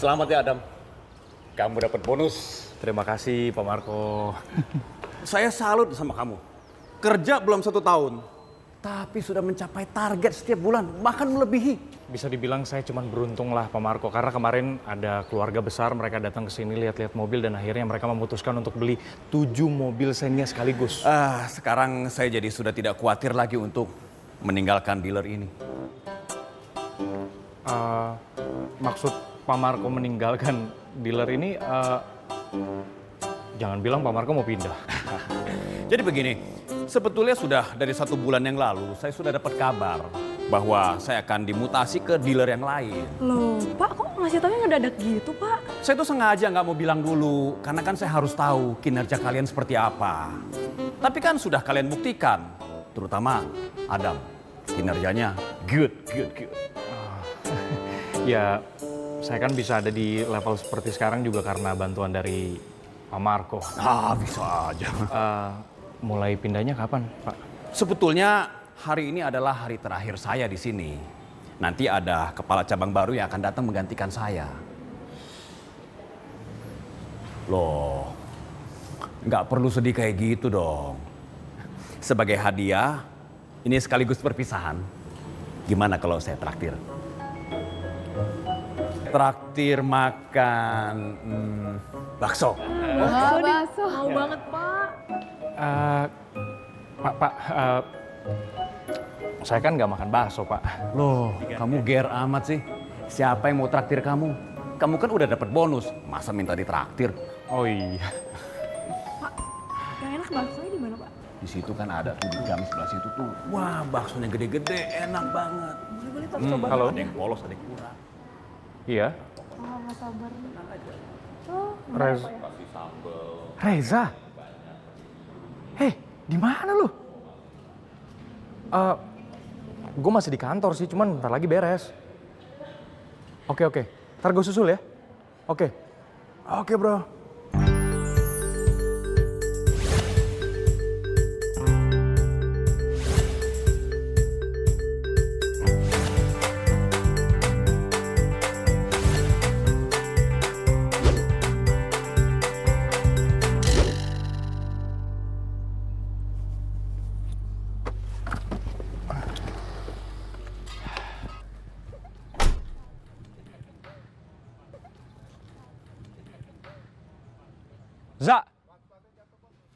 Selamat ya Adam, kamu dapat bonus. Terima kasih Pak Marco. Saya salut sama kamu. Kerja belum 1 tahun, tapi sudah mencapai target setiap bulan, bahkan melebihi. Bisa dibilang saya cuma beruntung lah Pak Marco, karena kemarin ada keluarga besar, mereka datang ke sini lihat-lihat mobil dan akhirnya mereka memutuskan untuk beli 7 mobil Xenia sekaligus. Sekarang saya jadi sudah tidak khawatir lagi untuk meninggalkan dealer ini. Maksud Pak Marco meninggalkan dealer ini, jangan bilang Pak Marco mau pindah. Jadi begini, sebetulnya sudah dari 1 bulan yang lalu saya sudah dapat kabar bahwa saya akan dimutasi ke dealer yang lain. Loh, Pak kok ngasih taunya ngedadak gitu, Pak? Saya tuh sengaja nggak mau bilang dulu, karena kan saya harus tahu kinerja kalian seperti apa. Tapi kan sudah kalian buktikan, terutama Adam, kinerjanya good. Ya, saya kan bisa ada di level seperti sekarang juga karena bantuan dari Pak Marco. Bisa aja. Mulai pindahnya kapan, Pak? Sebetulnya hari ini adalah hari terakhir saya di sini. Nanti ada kepala cabang baru yang akan datang menggantikan saya. Loh, nggak perlu sedih kayak gitu dong. Sebagai hadiah, ini sekaligus perpisahan. Gimana kalau saya traktir? Traktir makan bakso. Wah, bakso. Mau banget, Pak. Pak, saya kan nggak makan bakso, Pak. Loh, kamu ger amat sih. Siapa yang mau traktir kamu? Kamu kan udah dapat bonus, masa minta ditraktir? Oh iya. Pak, yang enak baksonya di mana, Pak? Di situ kan ada tuh di gang sebelah situ tuh. Wah, baksonya gede-gede, enak banget. Boleh-boleh tak coba. Halo? Ada yang polos, ada yang kurang. Iya. Oh, nggak sabar. Oh, Reza. Reza? Di mana lu? Gue masih di kantor sih, cuman bentar lagi beres. Oke. Ntar gue susul ya. Oke, bro. Za.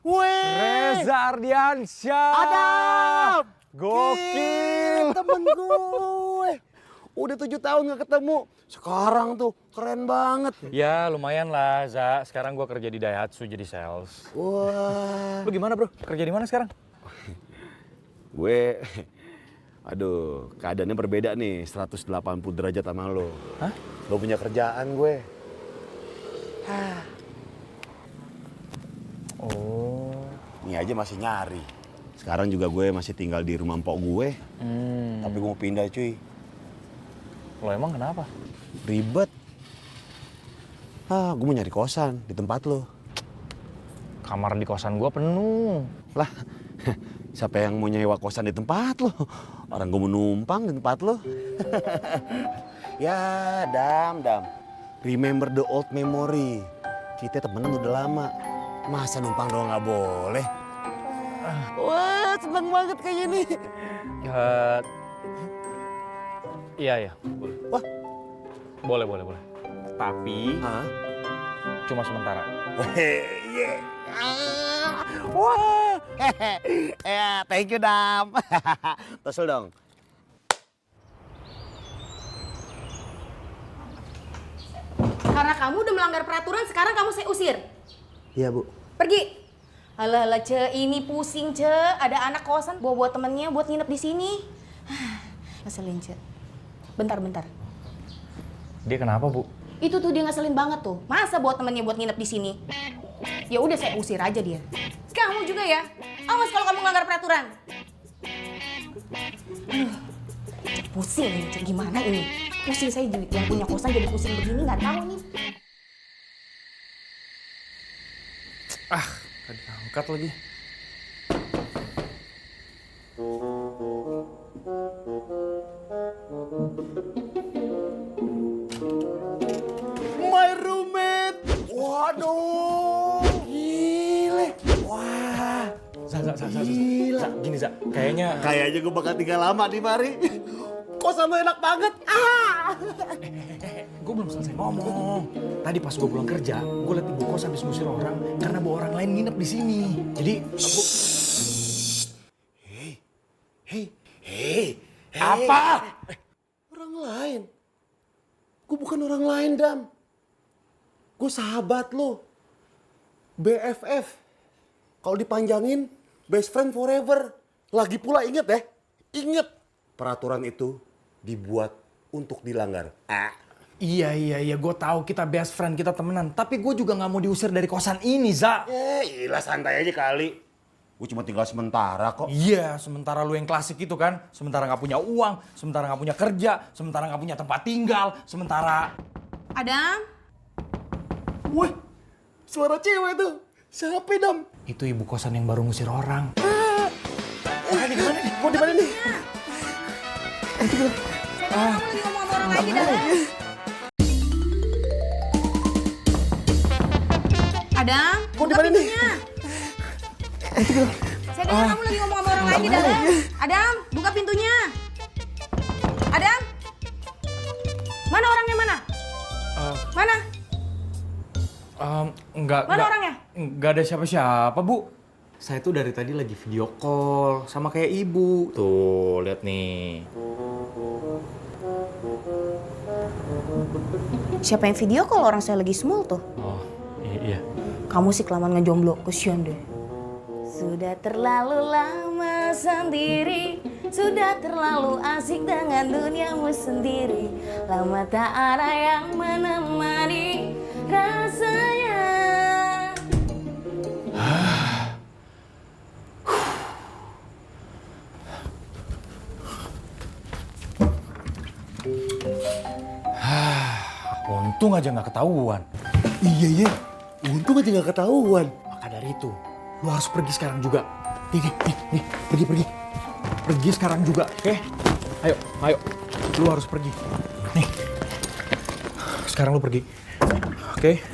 Reza Ardiansyah. Adam! Gokil. Temen gue. Udah 7 tahun gak ketemu. Sekarang tuh keren banget. Ya lumayan lah, Za. Sekarang gue kerja di Daihatsu jadi sales. Wah. Lu gimana bro? Kerja di mana sekarang? Aduh, keadaannya berbeda nih. 180 derajat sama lo. Hah? Lo punya kerjaan gue. Oh. Ini aja masih nyari. Sekarang juga gue masih tinggal di rumah mpok gue. Tapi gue mau pindah cuy. Lo emang kenapa? Ribet. Gue mau nyari kosan di tempat lo. Kamar di kosan gue penuh. Lah, siapa yang mau nyewa kosan di tempat lo? Orang gue mau numpang di tempat lo. Ya, Dam. Remember the old memory. Kita temenan udah lama. Masa numpang doang nggak boleh? Wah, seneng banget kayak gini. Iya. Wah. Boleh. Tapi cuma sementara. Iya. Wah. Ya, thank you, Dam. Tosul dong. Karena kamu udah melanggar peraturan, sekarang kamu saya usir. Iya, Bu. Pergi. Alah, Ce, ini pusing, Ce. Ada anak kosan bawa temennya buat nginep di sini. Ngeselin, Ce. Bentar. Dia kenapa, Bu? Itu tuh dia ngeselin banget tuh. Masa bawa temennya buat nginep di sini? Ya udah saya usir aja dia. Kamu juga ya. Awas kalau kamu melanggar peraturan. Pusing ini, Ce. Gimana ini? Pusing saya jadi yang punya kosan jadi pusing begini, nggak tahu nih. Tadi angkat lagi. Gini, Za. Kayaknya gue bakal tinggal lama di mari. Kosan lo enak banget. gue belum selesai ngomong. Tadi pas gue pulang kerja, gue liat ibu kos habis ngusir orang karena bawa orang lain nginep di sini. Jadi Hei. apa? Orang lain? Gue bukan orang lain, Dam. Gue sahabat lo. BFF. Kalau dipanjangin, best friend forever. Lagi pula inget ya, inget. Peraturan itu dibuat untuk dilanggar. Iya, gue tahu kita best friend, kita temenan. Tapi gue juga nggak mau diusir dari kosan ini, Za. Ilah santai aja kali. Gue cuma tinggal sementara kok. Iya, sementara lu yang klasik itu kan. Sementara nggak punya uang, sementara nggak punya kerja, sementara nggak punya tempat tinggal, sementara... Adam? Wah, suara cewek tuh. Siapa, Dam? Itu ibu kosan yang baru ngusir orang. Mau di mana nih? Saya lagi ngomong sama orang lain di dalam. Adam? Mau di mana nih? Saya dengar kamu lagi ngomong sama orang lain di dalam. Adam, buka pintunya. Adam? Mana orangnya mana? Mana? Mana orangnya? Nggak ada siapa-siapa, Bu. Saya tuh dari tadi lagi video call sama kayak ibu. Tuh, lihat nih. Siapa yang video call orang saya lagi small tuh? Oh, iya. Kamu sih kelamaan ngejomblo, kesian deh. Sudah terlalu lama sendiri, sudah terlalu asik dengan duniamu sendiri. Lama tak ada yang menemani rasanya. Untung aja nggak ketahuan. Iya. Untung aja gak ketahuan. Maka dari itu, lu harus pergi sekarang juga. Nih, pergi. Pergi sekarang juga, oke? Ayo. Lu harus pergi. Nih. Sekarang lu pergi. Oke?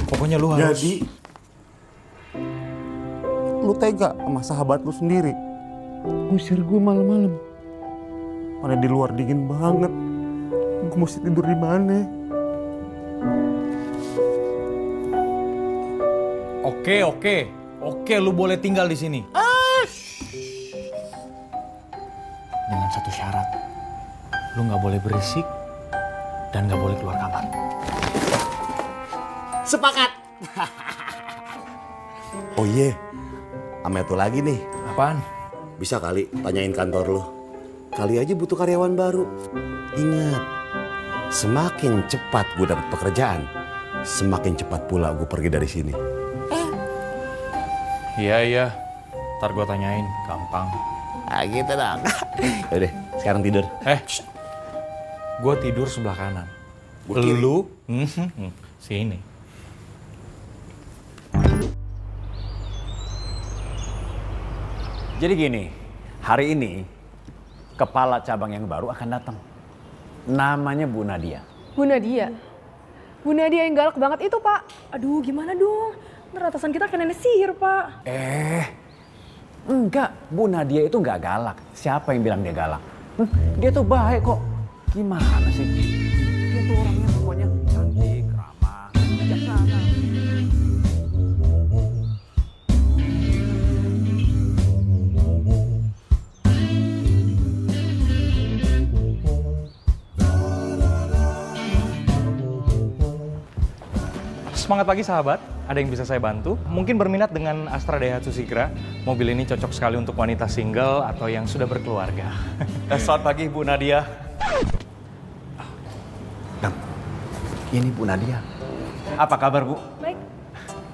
Pokoknya lu harus... Jadi, lu tega sama sahabat lu sendiri. Ngusir gue malam-malam. Mana di luar dingin banget. Gue mesti tidur di mana? Oke, lu boleh tinggal di sini. Dengan satu syarat. Lu nggak boleh berisik dan nggak boleh keluar kamar. Sepakat. Oh iya, sama itu lagi nih. Apaan? Bisa kali tanyain kantor lu. Kali aja butuh karyawan baru. Ingat, semakin cepat gue dapat pekerjaan, semakin cepat pula gue pergi dari sini. Iya. Ntar gua tanyain, gampang. Gitu dong. Yaudah, sekarang tidur. Gua tidur sebelah kanan. Gua kiri. Lu? Sini. Jadi gini, hari ini kepala cabang yang baru akan datang. Namanya Bu Nadia. Bu Nadia? Bu Nadia yang galak banget itu, Pak. Aduh, gimana dong? Ntar atasan kita kena sihir, Pak. Enggak, Bu Nadia itu enggak galak. Siapa yang bilang dia galak? Dia tuh baik kok. Gimana sih? Dia tuh orangnya pokoknya cantik, ramah, bijaksana. Semangat pagi sahabat, ada yang bisa saya bantu? Mungkin berminat dengan Astra Daihatsu Sigra. Mobil ini cocok sekali untuk wanita single atau yang sudah berkeluarga. Selamat pagi Bu Nadia. Dam, ini Bu Nadia. Apa kabar Bu? Baik.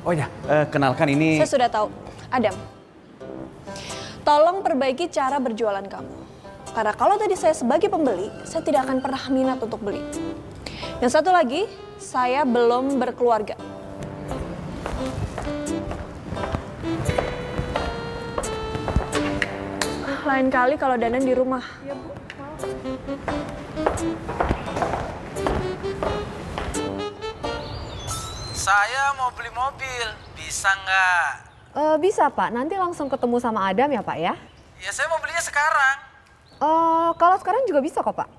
Oh ya, kenalkan ini... Saya sudah tahu. Adam, tolong perbaiki cara berjualan kamu. Karena kalau tadi saya sebagai pembeli, saya tidak akan pernah minat untuk beli. Yang satu lagi, saya belum berkeluarga. Lain kali kalau Danan di rumah. Ya, Bu. Saya mau beli mobil, bisa nggak? Bisa Pak, nanti langsung ketemu sama Adam ya Pak ya? Ya saya mau belinya sekarang. Kalau sekarang juga bisa kok Pak.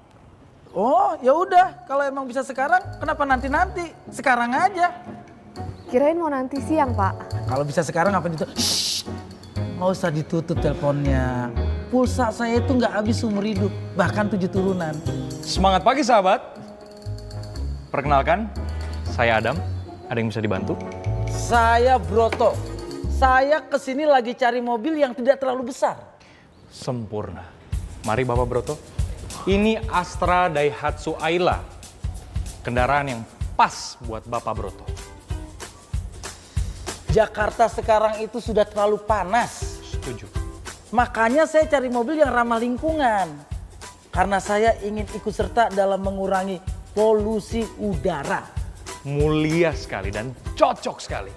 Oh ya udah, kalau emang bisa sekarang, kenapa nanti? Sekarang aja. Kirain mau nanti siang Pak. Kalau bisa sekarang apa itu? Nggak usah ditutup teleponnya. Pulsa saya itu nggak habis seumur hidup, bahkan 7 turunan. Semangat pagi sahabat. Perkenalkan, saya Adam. Ada yang bisa dibantu? Saya Broto. Saya kesini lagi cari mobil yang tidak terlalu besar. Sempurna. Mari Bapak Broto. Ini Astra Daihatsu Ayla. Kendaraan yang pas buat Bapak Broto. Jakarta sekarang itu sudah terlalu panas. Setuju. Makanya saya cari mobil yang ramah lingkungan. Karena saya ingin ikut serta dalam mengurangi polusi udara. Mulia sekali dan cocok sekali.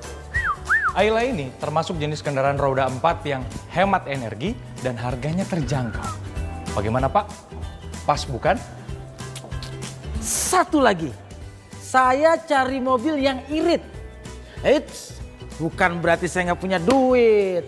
Ayla ini termasuk jenis kendaraan roda 4 yang hemat energi dan harganya terjangkau. Bagaimana Pak? Pas bukan? Satu lagi, saya cari mobil yang irit. Eits, bukan berarti saya nggak punya duit.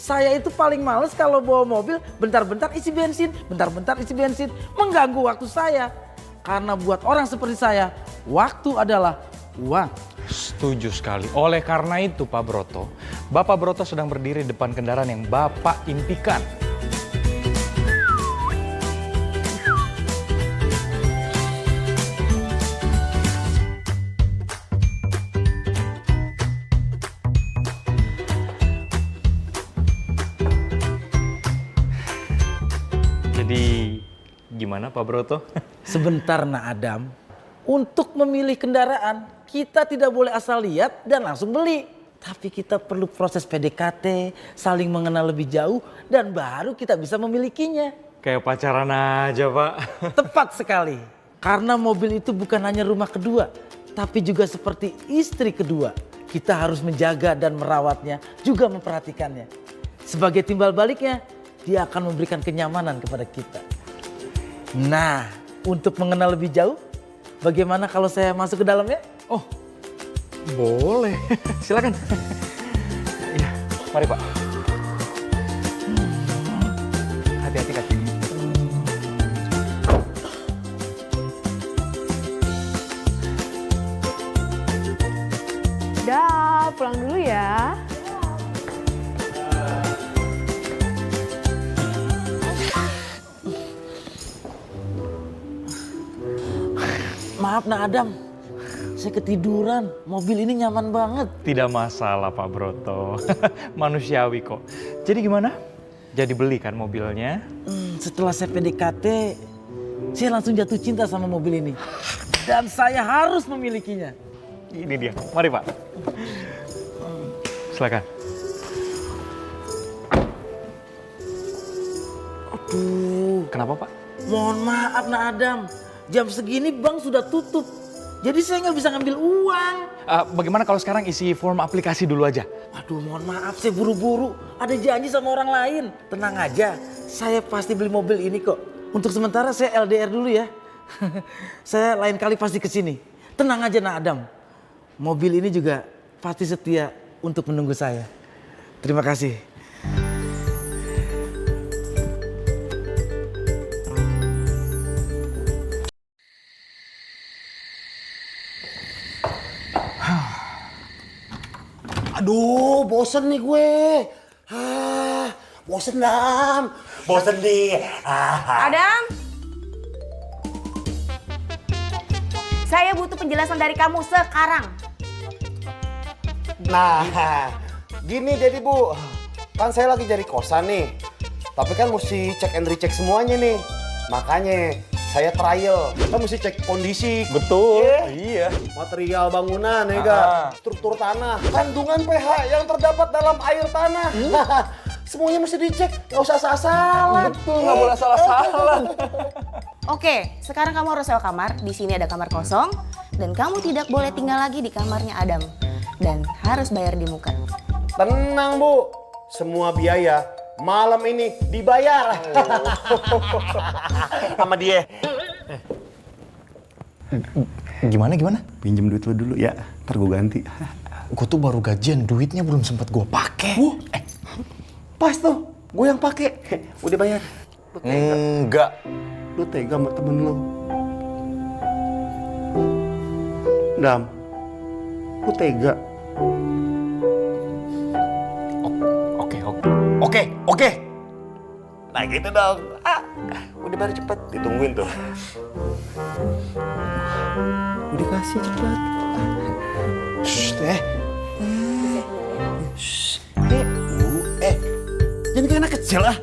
Saya itu paling males kalau bawa mobil bentar-bentar isi bensin, bentar-bentar isi bensin. Mengganggu waktu saya. Karena buat orang seperti saya, waktu adalah uang. Setuju sekali. Oleh karena itu Pak Broto, Bapak Broto sedang berdiri depan kendaraan yang Bapak impikan. Jadi gimana Pak Broto? Sebentar nak Adam, untuk memilih kendaraan kita tidak boleh asal lihat dan langsung beli. Tapi kita perlu proses PDKT, saling mengenal lebih jauh dan baru kita bisa memilikinya. Kayak pacaran aja Pak. Tepat sekali. Karena mobil itu bukan hanya rumah kedua, tapi juga seperti istri kedua. Kita harus menjaga dan merawatnya, juga memperhatikannya. Sebagai timbal baliknya, dia akan memberikan kenyamanan kepada kita. Nah, untuk mengenal lebih jauh, bagaimana kalau saya masuk ke dalamnya? Oh, boleh. Silakan. Iya, mari Pak. Hati-hati kaki. Dah, pulang dulu ya. Maaf nak Adam, saya ketiduran. Mobil ini nyaman banget. Tidak masalah Pak Broto. Manusiawi kok. Jadi gimana? Jadi beli kan mobilnya? Setelah saya PDKT, saya langsung jatuh cinta sama mobil ini. Dan saya harus memilikinya. Ini dia. Mari Pak. Silakan. Aduh, Kenapa Pak? mohon maaf nak Adam. Jam segini bank sudah tutup. Jadi saya nggak bisa ngambil uang. Bagaimana kalau sekarang isi form aplikasi dulu aja? Aduh, mohon maaf, saya buru-buru. Ada janji sama orang lain. Tenang aja, saya pasti beli mobil ini kok. Untuk sementara saya LDR dulu ya. Saya lain kali pasti kesini. Tenang aja nak Adam. Mobil ini juga pasti setia untuk menunggu saya. Terima kasih. Aduh, bosen nih gue. Bosen Dam. Bosen nih. Adam, saya butuh penjelasan dari kamu sekarang. Nah, gini jadi Bu. Kan saya lagi cari kosan nih. Tapi kan mesti cek and recheck semuanya nih. Makanya saya trial. Kita mesti cek kondisi. Betul. Iya. Material bangunan, ya ga? Struktur tanah, kandungan pH yang terdapat dalam air tanah. Semuanya mesti dicek, nggak usah asal-asalan. Betul, nggak boleh salah-salah. Oke, sekarang kamu harus sewa kamar. Di sini ada kamar kosong dan kamu tidak boleh tinggal lagi di kamarnya Adam dan harus bayar di muka. Tenang Bu, semua biaya malam ini dibayar. Sama dia. Gimana? Pinjem duit lo dulu ya, ntar gue ganti. gue tuh baru gajian, duitnya belum sempet gue pakai. Pas tuh, gue yang pakai. Udah bayar. Enggak. Lu tega sama temen lu. Dam, lu tega. Oke. Nah gitu dong. Udah bayar cepet. Ditungguin tuh. Udah kasih cepet. Jangan kayak anak kecil lah.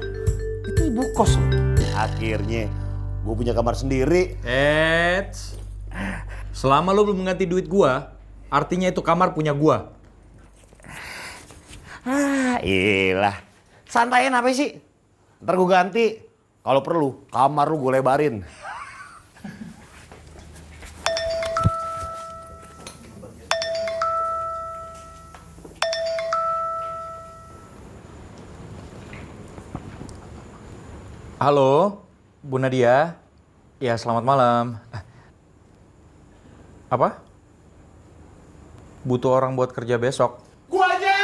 Itu ibu kos. Akhirnya gue punya kamar sendiri. Selama lo belum mengganti duit gua, artinya itu kamar punya gua. Iyalah. Santaiin apa sih? Ntar gue ganti. Kalau perlu, kamar lu gue lebarin. Halo, Bu Nadia. Ya, selamat malam. Apa? Butuh orang buat kerja besok. Gue aja.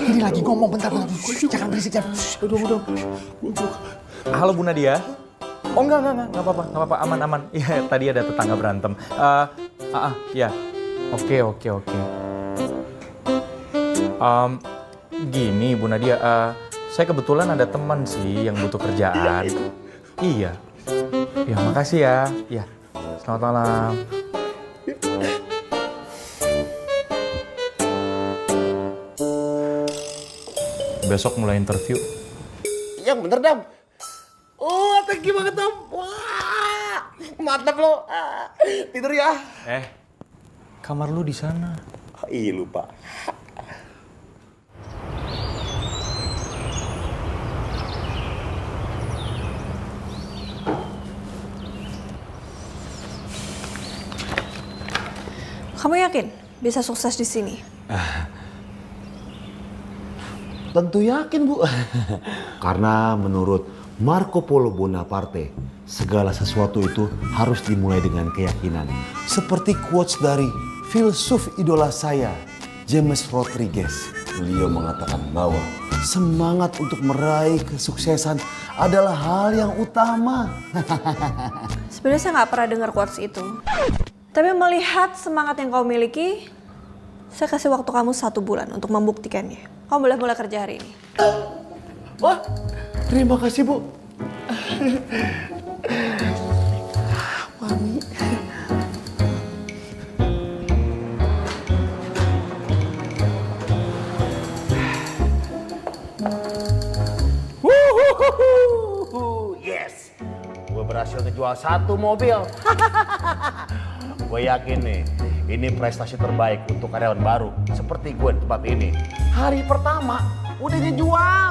Ini lagi ngomong bentar. Jangan berisik, jangan. Udah. Halo Bu Nadia. Oh enggak apa-apa, aman. Iya, tadi ada tetangga berantem. Ya. Oke. Gini Bu Nadia, saya kebetulan ada teman sih yang butuh kerjaan. Iya. Ya, makasih ya. Iya. Selamat malam. Besok mulai interview. Yang bener, Dam. Oh, thank you banget, Dam. Wah, mantap lo. Tidur ya. Kamar lu di sana. Iya, lupa. Kamu yakin bisa sukses di sini? Tentu yakin, Bu. Karena menurut Marco Polo Bonaparte, segala sesuatu itu harus dimulai dengan keyakinan. Seperti quotes dari filsuf idola saya, James Rodriguez. Beliau mengatakan bahwa semangat untuk meraih kesuksesan adalah hal yang utama. Sebenarnya saya nggak pernah dengar quotes itu. Tapi melihat semangat yang kau miliki, saya kasih waktu kamu 1 bulan untuk membuktikannya. Kamu boleh mulai kerja hari ini. Wah, terima kasih, Bu. Mami. Yes, gue berhasil ngejual 1 mobil. Gue yakin nih, ini prestasi terbaik untuk karyawan baru seperti gue di tempat ini. Hari pertama udah ngejual.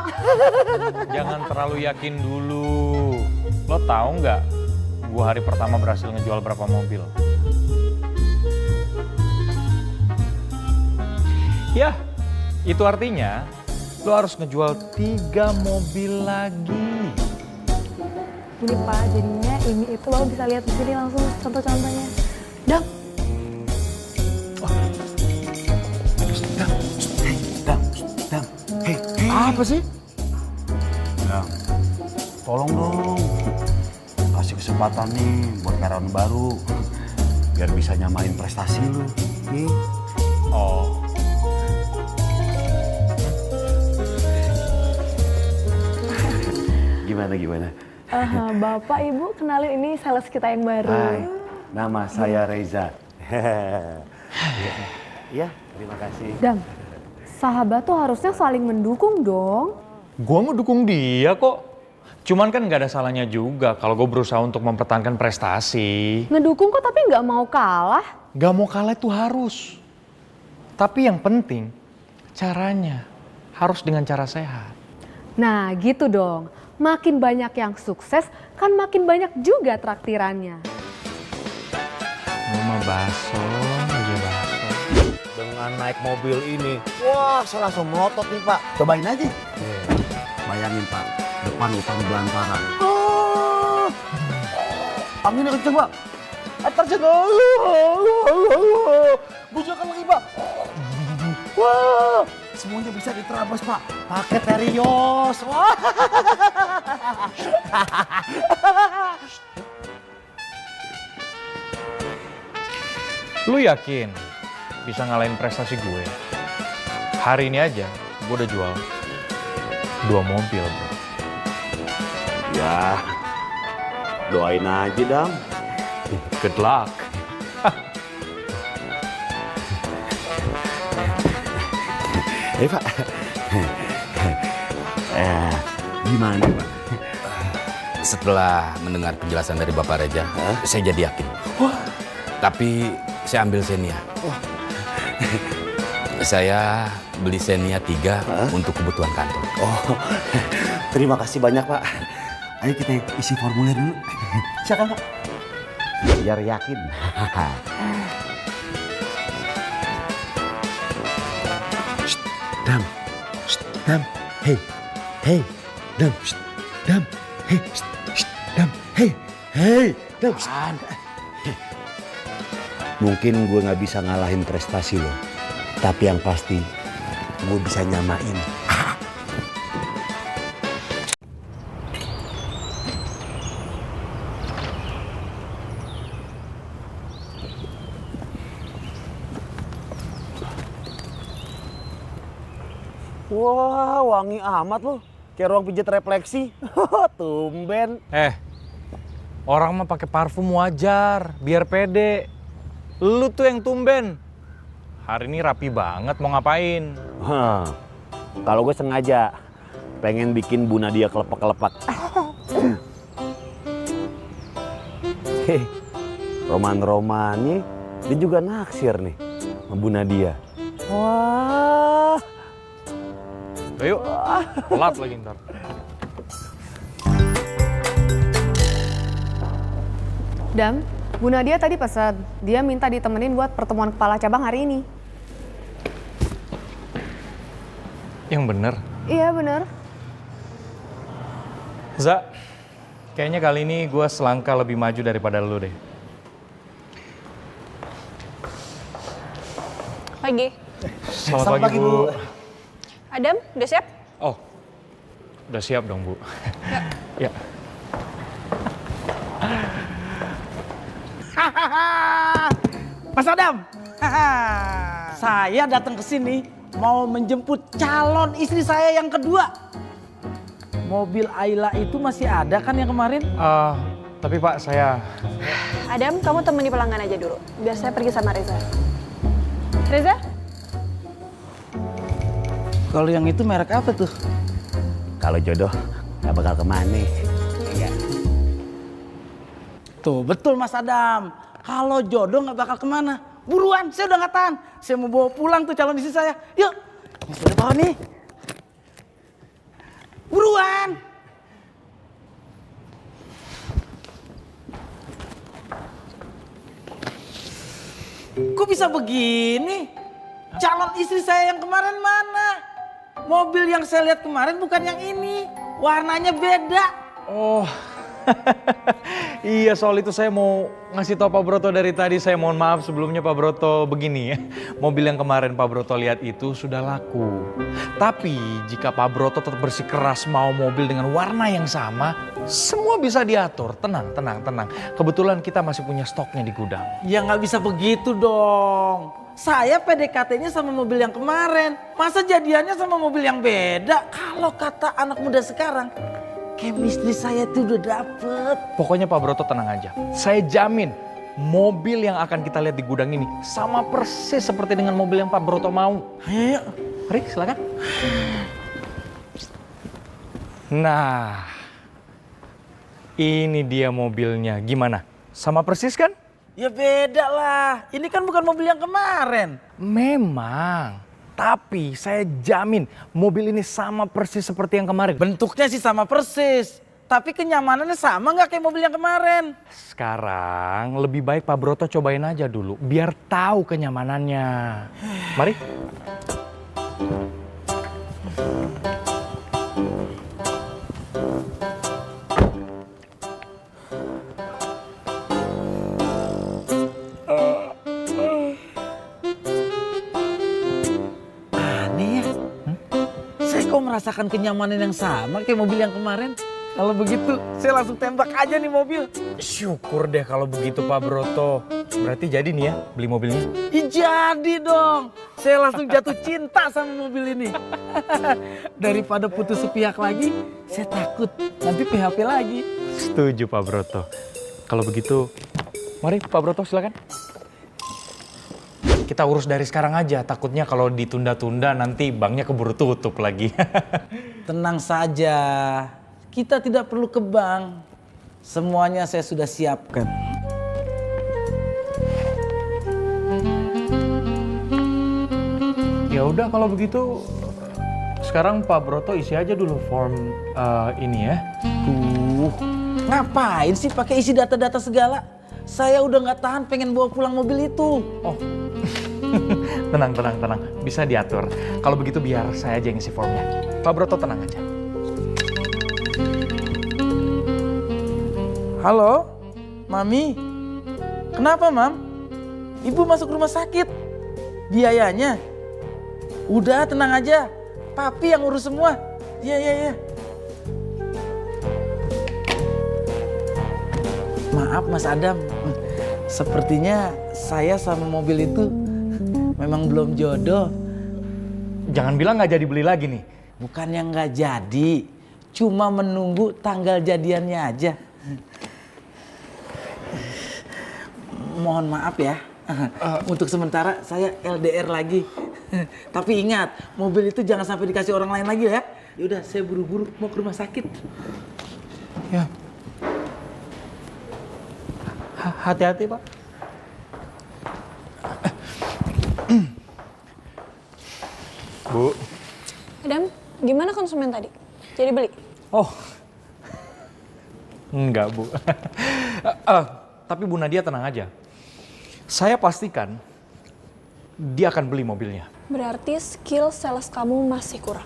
Jangan terlalu yakin dulu. Lo tahu nggak, gua hari pertama berhasil ngejual berapa mobil? Ya, itu artinya lo harus ngejual 3 mobil lagi. Ini Pak, jadinya ini itu Bapak bisa lihat di sini langsung contoh-contohnya. Dam. Dam, apa sih? Dam, tolong dong, kasih kesempatan nih buat karyawan baru, biar bisa nyamain prestasi lu. Nih. Oh. Gimana? Bapak, Ibu, kenalin ini sales kita yang baru. Hai, nama saya Reza. Ya, terima kasih. Dam, sahabat tuh harusnya saling mendukung dong. Gua mau dukung dia kok. Cuman kan nggak ada salahnya juga kalau gue berusaha untuk mempertahankan prestasi. Ngedukung kok tapi nggak mau kalah. Gak mau kalah itu harus. Tapi yang penting caranya harus dengan cara sehat. Nah gitu dong, makin banyak yang sukses kan makin banyak juga traktirannya. Mama bakso. Dengan naik mobil ini, wah saya langsung melotot nih Pak. Cobain aja. Bayangin Pak, depan hutan belantara. Anginnya kenceng Pak. terjengol. Bujukan lagi, Pak. Wah, semuanya bisa diterabas, Pak. Pakai terios. Wah. Lu yakin bisa ngalahin prestasi gue? Hari ini aja gue udah jual 2 mobil, bro. Ya, doain aja, Dam. Good luck. Pak. Gimana, Pak? Setelah mendengar penjelasan dari Bapak Reja, saya jadi yakin. Tapi saya ambil Xenia. Saya beli Xenia 3 untuk kebutuhan kantor. Oh, terima kasih banyak, Pak. Ayo kita isi formulir dulu. Silakan, Pak. Biar yakin. Shh, Dam. Shh, Dam. Hey. Hey. Dam. Shh, Dam. Hey. Shh, Dam. Hey. Hey. Dam. Shh. Mungkin gue nggak bisa ngalahin prestasi lo. Tapi yang pasti gue bisa nyamain. Wah, wangi amat lo. Kayak ruang pijat refleksi. Tumben. Orang mah pakai parfum wajar, biar pede. Lu tuh yang tumben. Hari ini rapi banget, mau ngapain? Kalau gue sengaja pengen bikin Bu Nadia kelepak-kelepak. Roman-romannya dia juga naksir nih sama Bu Nadia. Wah. Ayo, telat lagi ntar. Dam, Bu Nadia tadi pesan, dia minta ditemenin buat pertemuan kepala cabang hari ini. Yang bener. Iya bener. Za, kayaknya kali ini gue selangkah lebih maju daripada lu deh. Pagi. Selamat pagi, Bu. Adam, udah siap? Oh, udah siap dong, Bu. Ya. Mas Adam, saya datang ke sini mau menjemput calon istri saya yang kedua. Mobil Ayla itu masih ada kan yang kemarin? Tapi Pak, saya... Adam, kamu temani pelanggan aja dulu. Biar saya pergi sama Reza. Reza? Kalau yang itu merek apa tuh? Kalau jodoh gak bakal kemana. Tuh betul Mas Adam. Kalau jodoh nggak bakal kemana. Buruan, saya udah nggak tahan. Saya mau bawa pulang tuh calon istri saya. Yuk, yang sudah bawa nih. Buruan. Kok bisa begini? Calon istri saya yang kemarin mana? Mobil yang saya lihat kemarin bukan yang ini. Warnanya beda. Oh, iya soal itu saya mau ngasih tahu Pak Broto dari tadi. Saya mohon maaf sebelumnya Pak Broto, begini ya. Mobil yang kemarin Pak Broto lihat itu sudah laku. Tapi jika Pak Broto tetap bersikeras mau mobil dengan warna yang sama, semua bisa diatur. Tenang, tenang, tenang. Kebetulan kita masih punya stoknya di gudang. Ya nggak bisa begitu dong. Saya PDKT-nya sama mobil yang kemarin. Masa jadiannya sama mobil yang beda? Kalau kata anak muda sekarang, chemistry saya tuh udah dapet. Pokoknya Pak Broto tenang aja. Saya jamin mobil yang akan kita lihat di gudang ini sama persis seperti dengan mobil yang Pak Broto mau. Ayo, Mari silakan. Nah, ini dia mobilnya. Gimana? Sama persis kan? ya beda lah. Ini kan bukan mobil yang kemarin. Memang. Tapi saya jamin mobil ini sama persis seperti yang kemarin. Bentuknya sih sama persis. Tapi kenyamanannya sama nggak kayak mobil yang kemarin? Sekarang lebih baik Pak Broto cobain aja dulu. Biar tahu kenyamanannya. Mari. merasakan kenyamanan yang sama kayak mobil yang kemarin. Kalau begitu, saya langsung tembak aja nih mobil. Syukur deh kalau begitu Pak Broto. Berarti jadi nih ya beli mobilnya? Ih, jadi dong. Saya langsung jatuh cinta sama mobil ini. Daripada putus sepihak lagi, saya takut nanti PHP lagi. Setuju Pak Broto. Kalau begitu, mari Pak Broto silakan. Kita urus dari sekarang aja, takutnya kalau ditunda-tunda nanti banknya keburu tutup lagi. Tenang saja, kita tidak perlu ke bank. Semuanya saya sudah siapkan. Ya udah kalau begitu, sekarang Pak Broto isi aja dulu form ini ya. Ngapain sih pakai isi data-data segala? Saya udah nggak tahan pengen bawa pulang mobil itu. Oh, tenang. Bisa diatur. Kalau begitu biar saya aja yang isi formnya. Pak Broto tenang aja. Halo, Mami. Kenapa, Mam? Ibu masuk rumah sakit. Biayanya? Udah, tenang aja. Papi yang urus semua. Iya. Maaf, Mas Adam. Sepertinya saya sama mobil itu memang belum jodoh. Jangan bilang nggak jadi beli lagi nih. Bukan yang nggak jadi, cuma menunggu tanggal jadiannya aja. Mohon maaf ya, untuk sementara saya LDR lagi. Tapi ingat, mobil itu jangan sampai dikasih orang lain lagi ya. Yaudah, saya buru-buru mau ke rumah sakit. Ya. Hati-hati Pak. Bu. Adam, gimana konsumen tadi? Jadi beli? Oh. Enggak, Bu. Tapi Bu Nadia tenang aja. Saya pastikan dia akan beli mobilnya. Berarti skill sales kamu masih kurang.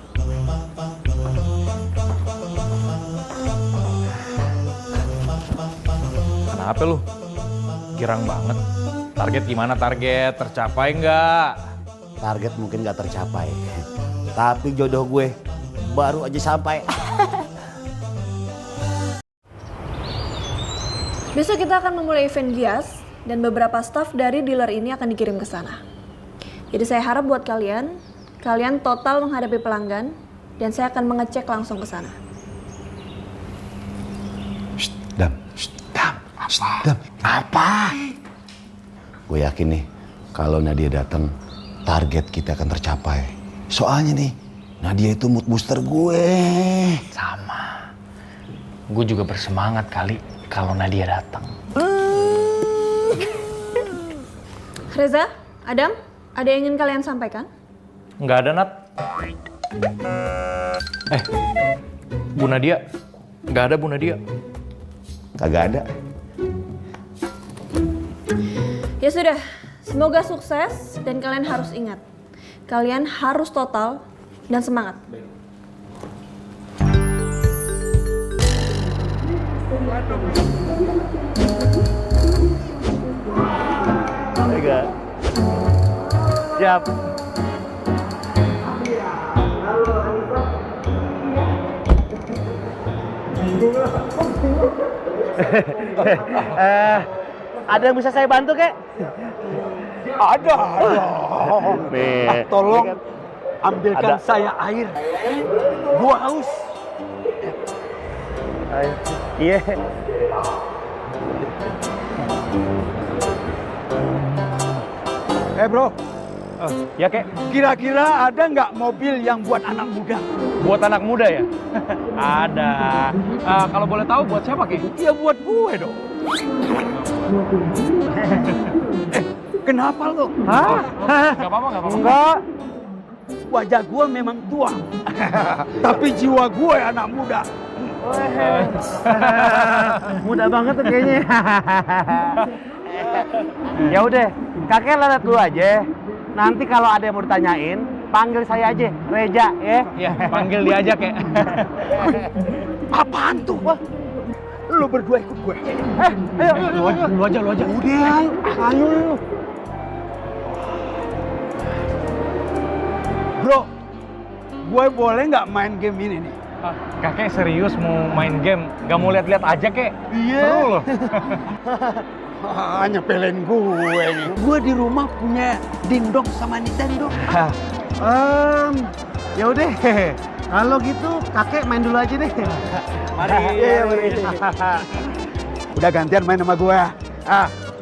Kenapa lu? Girang banget. Target gimana target? Tercapai nggak? Target mungkin gak tercapai. Tapi jodoh gue baru aja sampai. Besok kita akan memulai event Gias dan beberapa staf dari dealer ini akan dikirim ke sana. Jadi saya harap buat kalian total menghadapi pelanggan dan saya akan mengecek langsung ke sana. Dam. Apa? Gue yakin nih, kalau Nadia datang, target kita akan tercapai. Soalnya nih, Nadia itu mood booster gue. Sama. Gue juga bersemangat kali kalau Nadia datang. Reza, Adam, ada yang ingin kalian sampaikan? Nggak ada, Nat. Bu Nadia. Nggak ada, Bu Nadia. Kagak ada. Ya sudah, semoga sukses dan kalian harus ingat. Kalian harus total dan semangat. Enggak. Siap. Ada yang bisa saya bantu, kek? Ada. Nih. Tolong ambilkan saya air. Gua haus. Iya. Bro, Ya, Kek. kira-kira ada nggak mobil yang buat anak muda? Buat anak muda ya? Ada. Kalau boleh tahu buat siapa, Kek? Ya buat gue dong. Kenapa lo? Hah? Gak apa-apa. Enggak. Wajah gue memang tua. Tapi jiwa gue anak muda. Mudah banget tuh kayaknya. Ya udah, kakek lihat dulu aja. Nanti kalau ada yang mau ditanyain, panggil saya aja, Reja, ya. Iya, panggil dia aja, Kek. Apaan tuh? Wah, lu berdua ikut gue. Lu aja. Udah, ayo. Bro, gue boleh nggak main game ini nih? Kakek serius mau main game? Gak mau lihat-lihat aja, kek? Iya. Seru loh. Nyepelin gue nih. Gue di rumah punya dingdong sama Nintendo. Ya udah. Kalau gitu kakek main dulu aja deh. Mari. Iya, mari. Udah gantian main sama gue.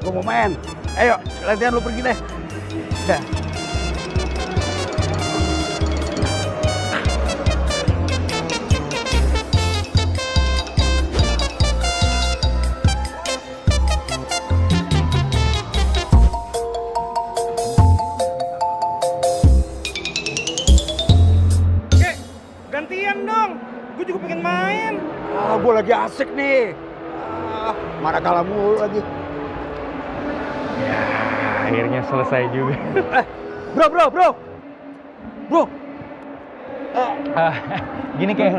Gue mau main. Ayo, gantian lu pergi deh. Dah. Gantian dong. Gue juga pengen main. Gue lagi asik nih. Mana kalah mulu lagi. Ya, akhirnya selesai juga. Bro. Gini kek,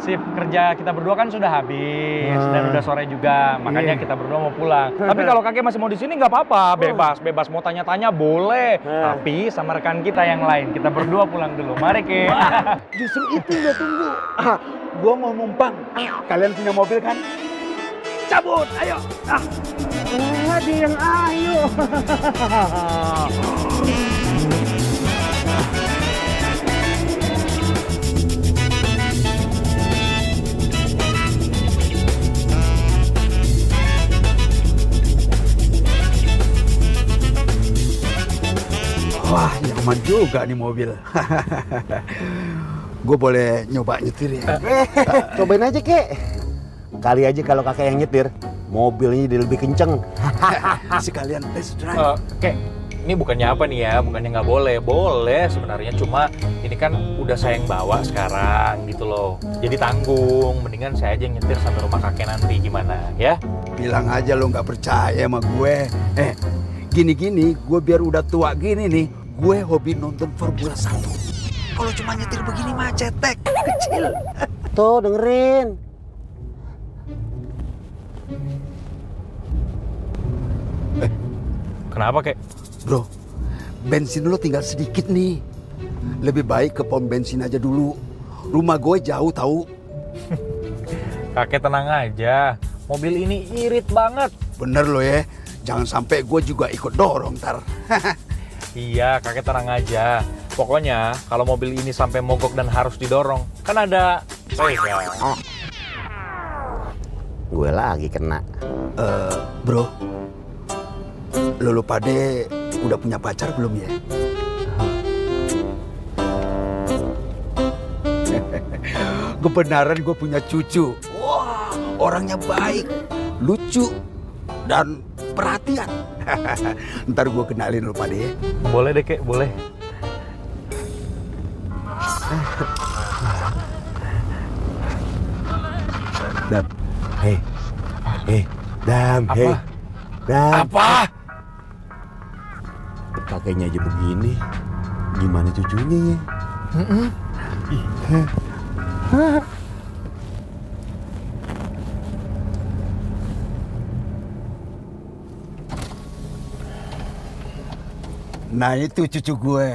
shift kerja kita berdua kan sudah habis dan udah sore juga, makanya kita berdua mau pulang. Tapi kalau kakek masih mau di sini nggak apa-apa, bebas mau tanya-tanya boleh. Tapi sama rekan kita yang lain, kita berdua pulang dulu. Mari kek. Justru itu gue tunggu. Gue mau numpang. Kalian punya mobil kan? Cabut, ayo. Ada yang ayo. Wah, nyaman juga nih mobil. Gue boleh nyoba nyetir ya? Cobain aja, kek. Kali aja kalau kakek yang nyetir, mobilnya jadi lebih kenceng. Sekalian test drive. Kek, ini bukannya apa nih ya, bukannya nggak boleh. Boleh sebenarnya, cuma ini kan udah saya yang bawa sekarang gitu loh. Jadi tanggung, mendingan saya aja yang nyetir sampai rumah kakek nanti, gimana ya? Bilang aja lo nggak percaya sama gue. Gini-gini, gue biar udah tua gini nih, gue hobi nonton Formula 1. Kalau cuma nyetir begini mah cetek, kecil. Tuh, dengerin. Kenapa, kek? Bro, bensin lo tinggal sedikit nih. Lebih baik ke pom bensin aja dulu. Rumah gue jauh tahu. Kakek tenang aja, mobil ini irit banget. Bener lo ya, jangan sampai gue juga ikut dorong ntar. Iya, kakek tenang aja. Pokoknya kalau mobil ini sampai mogok dan harus didorong, kan ada Reza. Gue lagi kena. Bro, lo lupa deh udah punya pacar belum ya? Kebenaran gue punya cucu. Wah, orangnya baik, lucu, dan perhatian. Ntar gue kenalin lo pada ya. Boleh deh, kek, boleh. Dam. Dam. Apa? Dam. Apa? Kakeknya aja begini. Gimana cucunya ya? Nah itu cucu gue.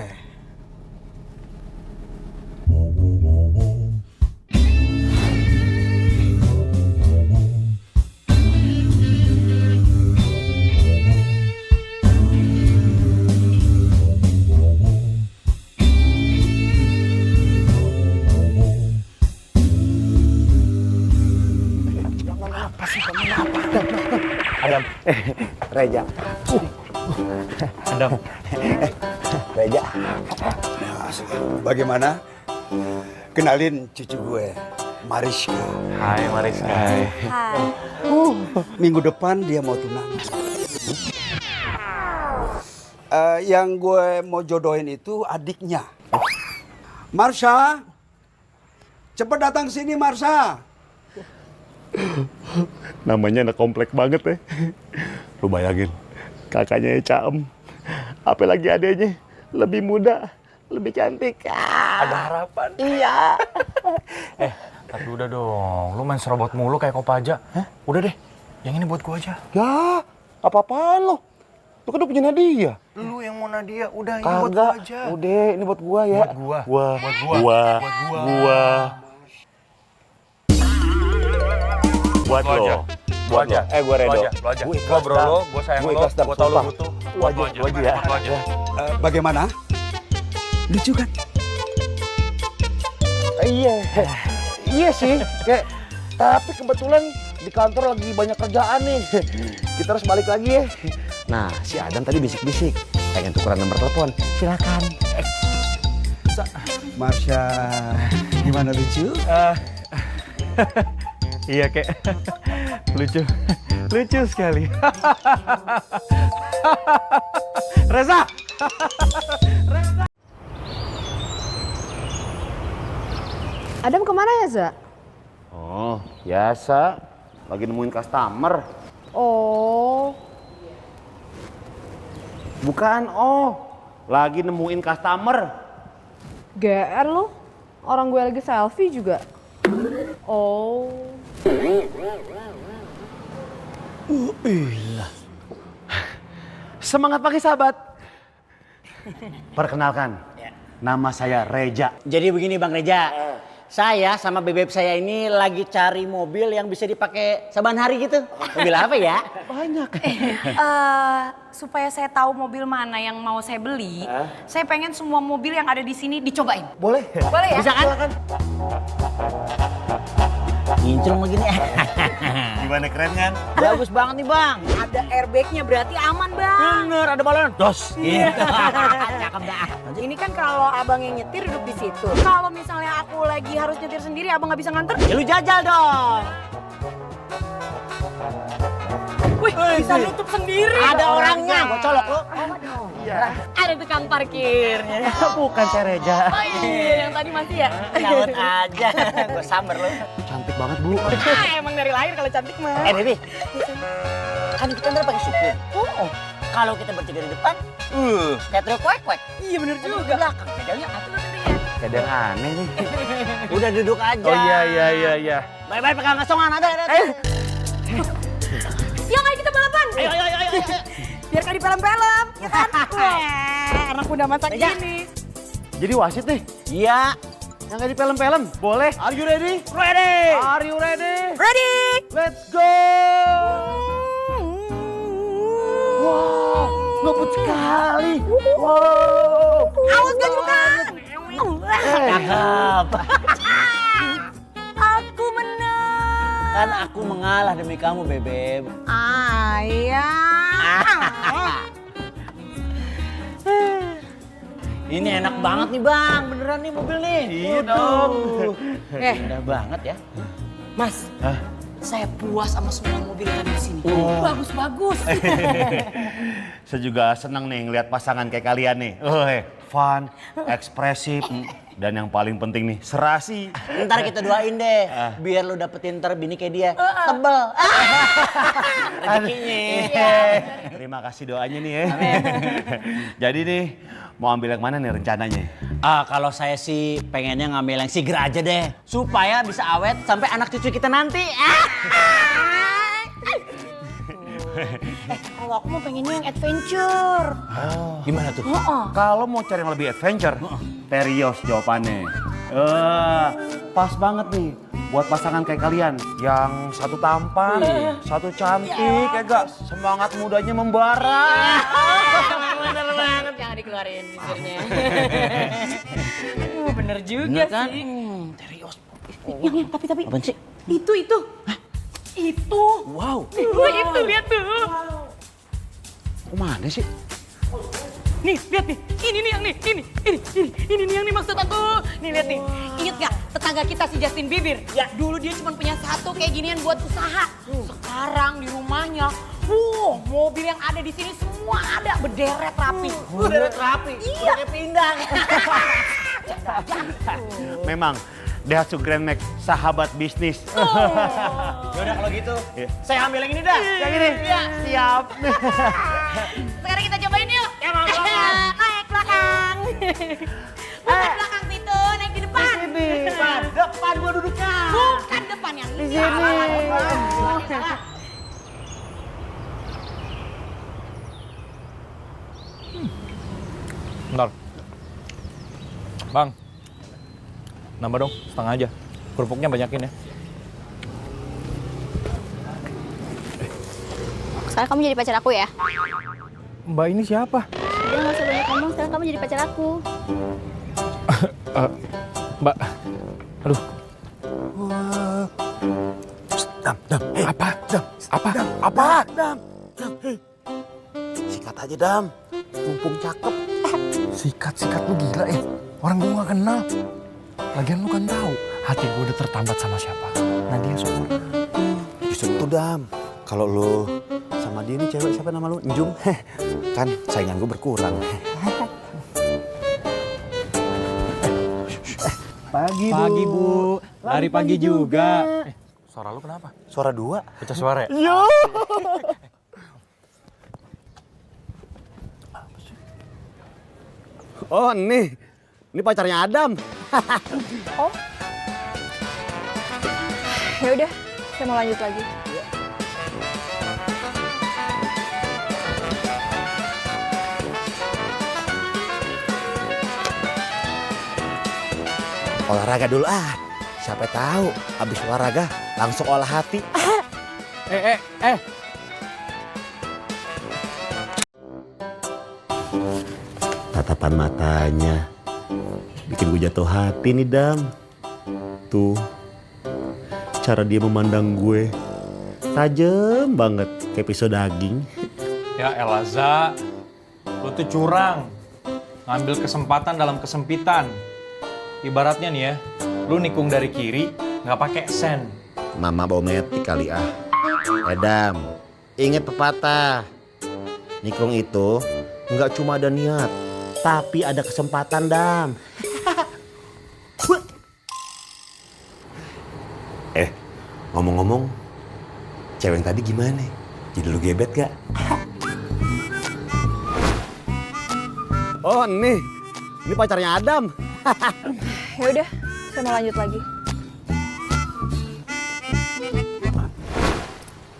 Adam. Reja. Adam. Reja. Bagaimana? Kenalin cucu gue, Mariska. Hai, Mariska. Hai. Minggu depan dia mau tunangan. Yang gue mau jodohin itu adiknya. Marsha, cepet datang sini Marsha. Namanya anak komplek banget ya. Lu bayangin, kakaknya Caem. Apalagi adeknya lebih muda, lebih cantik. Ada harapan. Iya. Tapi udah dong, lu main serobot mulu kayak Kopaja. Udah deh, yang ini buat gua aja. Ya, apa-apaan lo. Lu kan udah punya Nadia. Lu yang mau Nadia, udah ini buat gua Kagak. aja. Udah, ini buat gua ya. Buat gua. Buat Buat gua. gua. Buat lo. Buat lo. Gua Redo. Lu aja. Gua ikhlas, Gua bro Dam. lo, gua sayang Gua lo, ikhlas, Dam, gua tau lo sumpah. butuh. Lu aja ya. Lu aja. Bagaimana? Lucu kan? Iya sih. Kayak tapi kebetulan di kantor lagi banyak kerjaan nih. Kita harus balik lagi ya. Nah, si Adam tadi bisik-bisik pengen tukeran nomor telepon. Silakan. Masya, gimana lucu? Iya kek, lucu sekali. Reza, Adam kemana ya, Za? Oh, biasa. Lagi nemuin customer. Oh, Bukan, lagi nemuin customer. GR lu? Orang gue lagi selfie juga. Oh. Semangat pagi sahabat. Perkenalkan, nama saya Reja. Jadi begini Bang Reja, saya sama bebek saya ini lagi cari mobil yang bisa dipakai saban hari gitu. Mobil apa ya? Banyak. Supaya saya tahu mobil mana yang mau saya beli, saya pengen semua mobil yang ada di sini dicobain. Boleh? Boleh ya? Bisa kan? Ngincung begini. Gimana, keren kan? Bagus banget nih Bang. Ada airbagnya berarti aman bang. Bener, ada balon. Dos. Gitu. Cakep dah. Ini kan kalau abang yang nyetir duduk di situ. Kalau misalnya aku lagi harus nyetir sendiri, abang nggak bisa nganter? Ya lu jajal dong. Wih, bisa nutup sendiri. Ada orangnya, gua colok lu. Ada tukang parkirnya. Bukan saya Reja. Oh iya, yang tadi masih ya. Nyawet aja. Gua samber lu. Cantik banget, Bu. Emang dari lahir kalau cantik mah. Baby. Kan kita ntar pakai supir. Oh. Kalau kita bertiga di depan, kayak truk kuek-kuek. Iya bener Di juga. belakang, pedalnya atur sendirian. Ada yang aneh nih. Udah duduk aja. oh iya. Bye-bye pegang ngasongan ada. Yuk ayo kita balapan. Ayo. Biar kayak di film-film, ya kan? Wah, anak muda masa Reja. kini. Jadi wasit nih. Iya. Yang kayak di film-film. Boleh. Are you ready? Ready. Are you ready? Ready? Let's go. Wow, ngebut sekali. Wow. Awas gak juga. Cakep. Aku menang. Kan aku mengalah demi kamu, Bebeb. Ayah. Ini enak banget nih, Bang. Beneran nih mobil nih. Iya dong. Indah banget ya. Mas, saya puas sama semua mobil yang ada di sini. Bagus-bagus. Saya juga senang nih ngeliat pasangan kayak kalian nih. Fun, ekspresif, dan yang paling penting nih, serasi. Ntar kita doain deh, biar lu dapetin ntar bini kayak dia. Tebel. Rezekinya. Terima kasih doanya nih ya. Jadi nih, mau ambil yang mana nih rencananya? Kalau saya sih pengennya ngambil yang Seeger aja deh. Supaya bisa awet sampai anak cucu kita nanti. Kalau aku mau pengennya yang adventure. Gimana tuh? Kalau mau cari yang lebih adventure, Terios jawabannya. Pas banget nih buat pasangan kayak kalian. Yang satu tampan, satu cantik, ya gak? Semangat mudanya membara. Bener banget, jangan dikeluarin bibirnya. Bener juga Bener kan? sih. Terios. Yang tapi. Apaan sih? Itu. Itu. Wow. Itu lihat tuh. Kemana sih? Nih, lihat nih. Ini nih yang nih. Ini nih yang nih maksud aku. Nih lihat nih. Ingat gak tetangga kita si Justin Bieber? Ya, dulu dia cuma punya satu kayak ginian buat usaha. Sekarang di rumahnya, mobil yang ada di sini semua ada berderet rapi. Berderet rapi. Iya. Kayak pindang. Memang Daihatsu Grand Max, sahabat bisnis. Yaudah kalau gitu, saya ambil yang ini dah. Yang ini? Iya. Siap. Sekarang kita cobain yuk. Ya, mau. Naik belakang. Bukan belakang situ, naik di depan. Ini. Depan gua duduknya. Bukan depan yang Di sini. Bang, nambah dong, setengah aja. Kerupuknya banyakin ya. Sekarang kamu jadi pacar aku ya? Mbak ini siapa? Udah nggak usah banyak ngomong, sekarang kamu jadi pacar aku. Mbak, aduh. Dam. Apa? Apa? Dam. Hei. Sikat aja, Dam. Mumpung cakep. Sikat lu gila Orang gue gak kenal. Lagian lu kan tahu hati gue udah tertambat sama siapa. Nadia seorang. Justru itu, Dam. Kalau lu sama dia nih cewek, siapa nama lu? Njung. Kan saingan gue berkurang. Pagi Bu. Lari pagi juga. Suara lu kenapa? Suara dua. Pecah suara ya? Yo. Oh, nih. Ini pacarnya Adam. Oh. Ya udah, saya mau lanjut lagi. Olahraga dulu Siapa tahu habis olahraga langsung olah hati. Tatapan matanya bikin gue jatuh hati nih, Dam. Tuh, cara dia memandang gue tajam banget kayak pisau daging. Ya Elaza, lu tuh curang. Ngambil kesempatan dalam kesempitan. Ibaratnya nih ya, lu nikung dari kiri, nggak pakai sen. Mama bawa metik kali Dam, inget pepatah. Nikung itu nggak cuma ada niat, tapi ada kesempatan, Dam. Ngomong-ngomong, cewek yang tadi gimana? Jadi lu gebet gak? Oh, ini pacarnya Adam. Ya udah, saya mau lanjut lagi.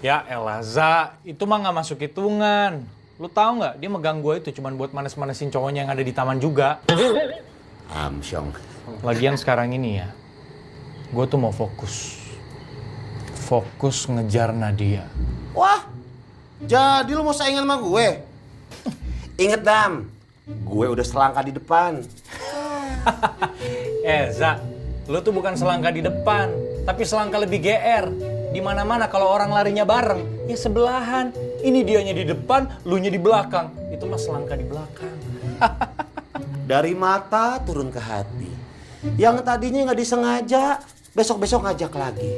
Ya Elaza, itu mah nggak masuk hitungan. Lu tahu nggak, dia megang gue itu cuma buat manes-manesin cowoknya yang ada di taman juga. Amsyong. Lagian sekarang ini ya, gue tuh mau fokus ngejar Nadia. Wah, jadi lu mau saingan sama gue? Ingat, Dam, gue udah selangkah di depan. Za, lu tuh bukan selangkah di depan, tapi selangkah lebih GR. Di mana-mana kalau orang larinya bareng, ya sebelahan. Ini dianya di depan, lunya di belakang. Itu mah selangkah di belakang. Dari mata turun ke hati. Yang tadinya nggak disengaja, besok-besok ngajak lagi.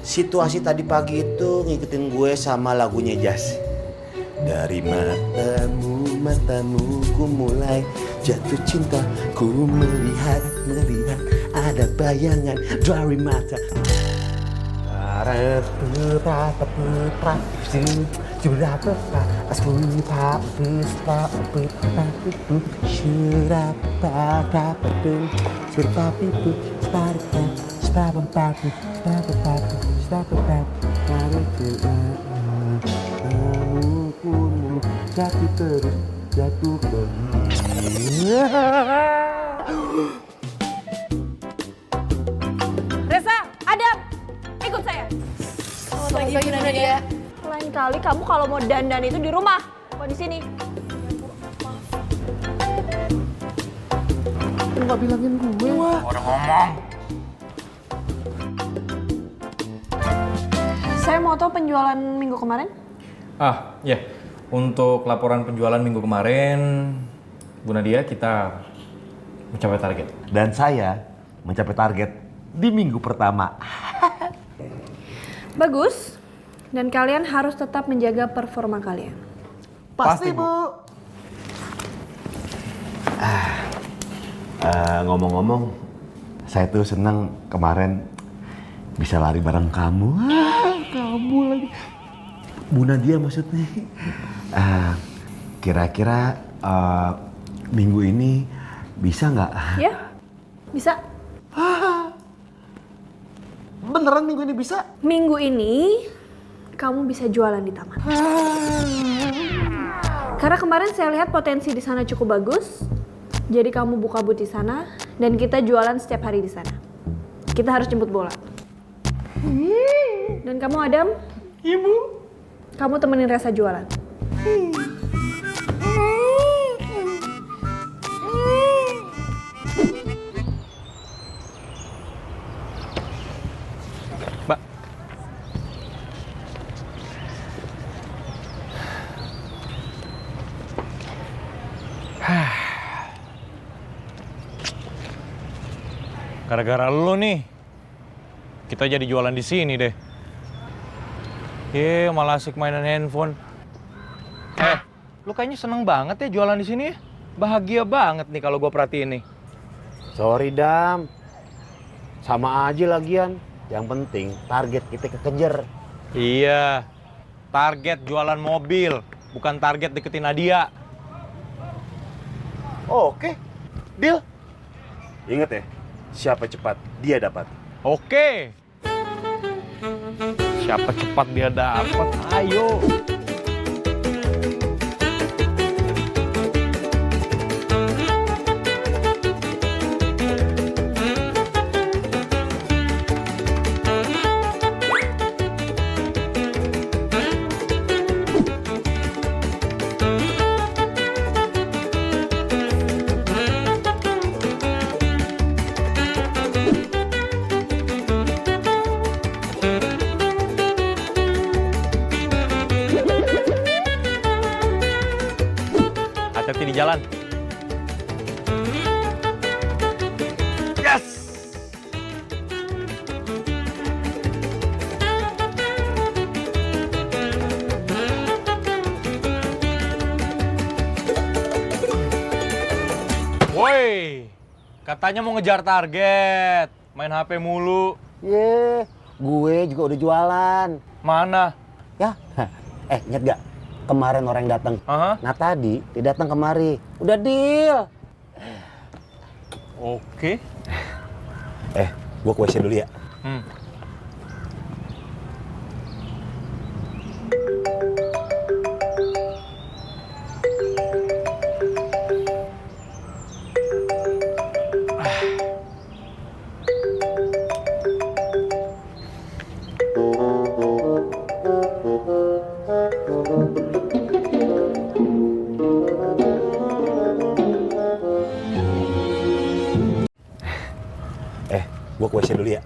Situasi tadi pagi itu ngikutin gue sama lagunya Jas. Dari matamu ku mulai jatuh cinta. Ku melihat ada bayangan dari mata. Jatuh terus, jatuh lagi. Reza, Adam, ikut saya. Selamat pagi, Bu Nadia. Lain kali kamu kalau mau dandan itu di rumah, bukan di sini. Lu gak bilangin gue, wah. Udah ngomong. Saya mau tahu penjualan minggu kemarin. Ya. Untuk laporan penjualan minggu kemarin, Bu Nadia, kita mencapai target. Dan saya mencapai target di minggu pertama. Bagus. Dan kalian harus tetap menjaga performa kalian. Pasti, Bu. Ngomong-ngomong, saya tuh senang kemarin bisa lari bareng kamu. Kamu lagi. Bu Nadia maksudnya. Kira-kira minggu ini bisa nggak? Ya, bisa. Beneran minggu ini bisa? Minggu ini kamu bisa jualan di taman. Karena kemarin saya lihat potensi di sana cukup bagus. Jadi kamu buka booth di sana dan kita jualan setiap hari di sana. Kita harus jemput bola. Dan kamu Adam? Ibu. Kamu temenin Reza jualan. Mbak. Gara-gara lu nih, kita jadi jualan di sini deh. Malah asik mainan handphone. Lu kayaknya seneng banget ya jualan di sini ya? Bahagia banget nih kalau gue perhatiin nih. Sorry Dam, sama aja lagian. Yang penting target kita kekejar. Iya, target jualan mobil, bukan target deketin Nadia. Oke, deal. Ingat ya, siapa cepat dia dapat. Oke. Siapa cepat dia dapat, ayo. Hati-hati di jalan. Yes! Woi, katanya mau ngejar target, main HP mulu. Gue juga udah jualan. Mana? Ya, inget gak? Kemarin orang yang datang. Nah tadi dia datang kemari. Udah deal. Oke. Gue ke WC dulu ya. Gue ke WC dulu ya.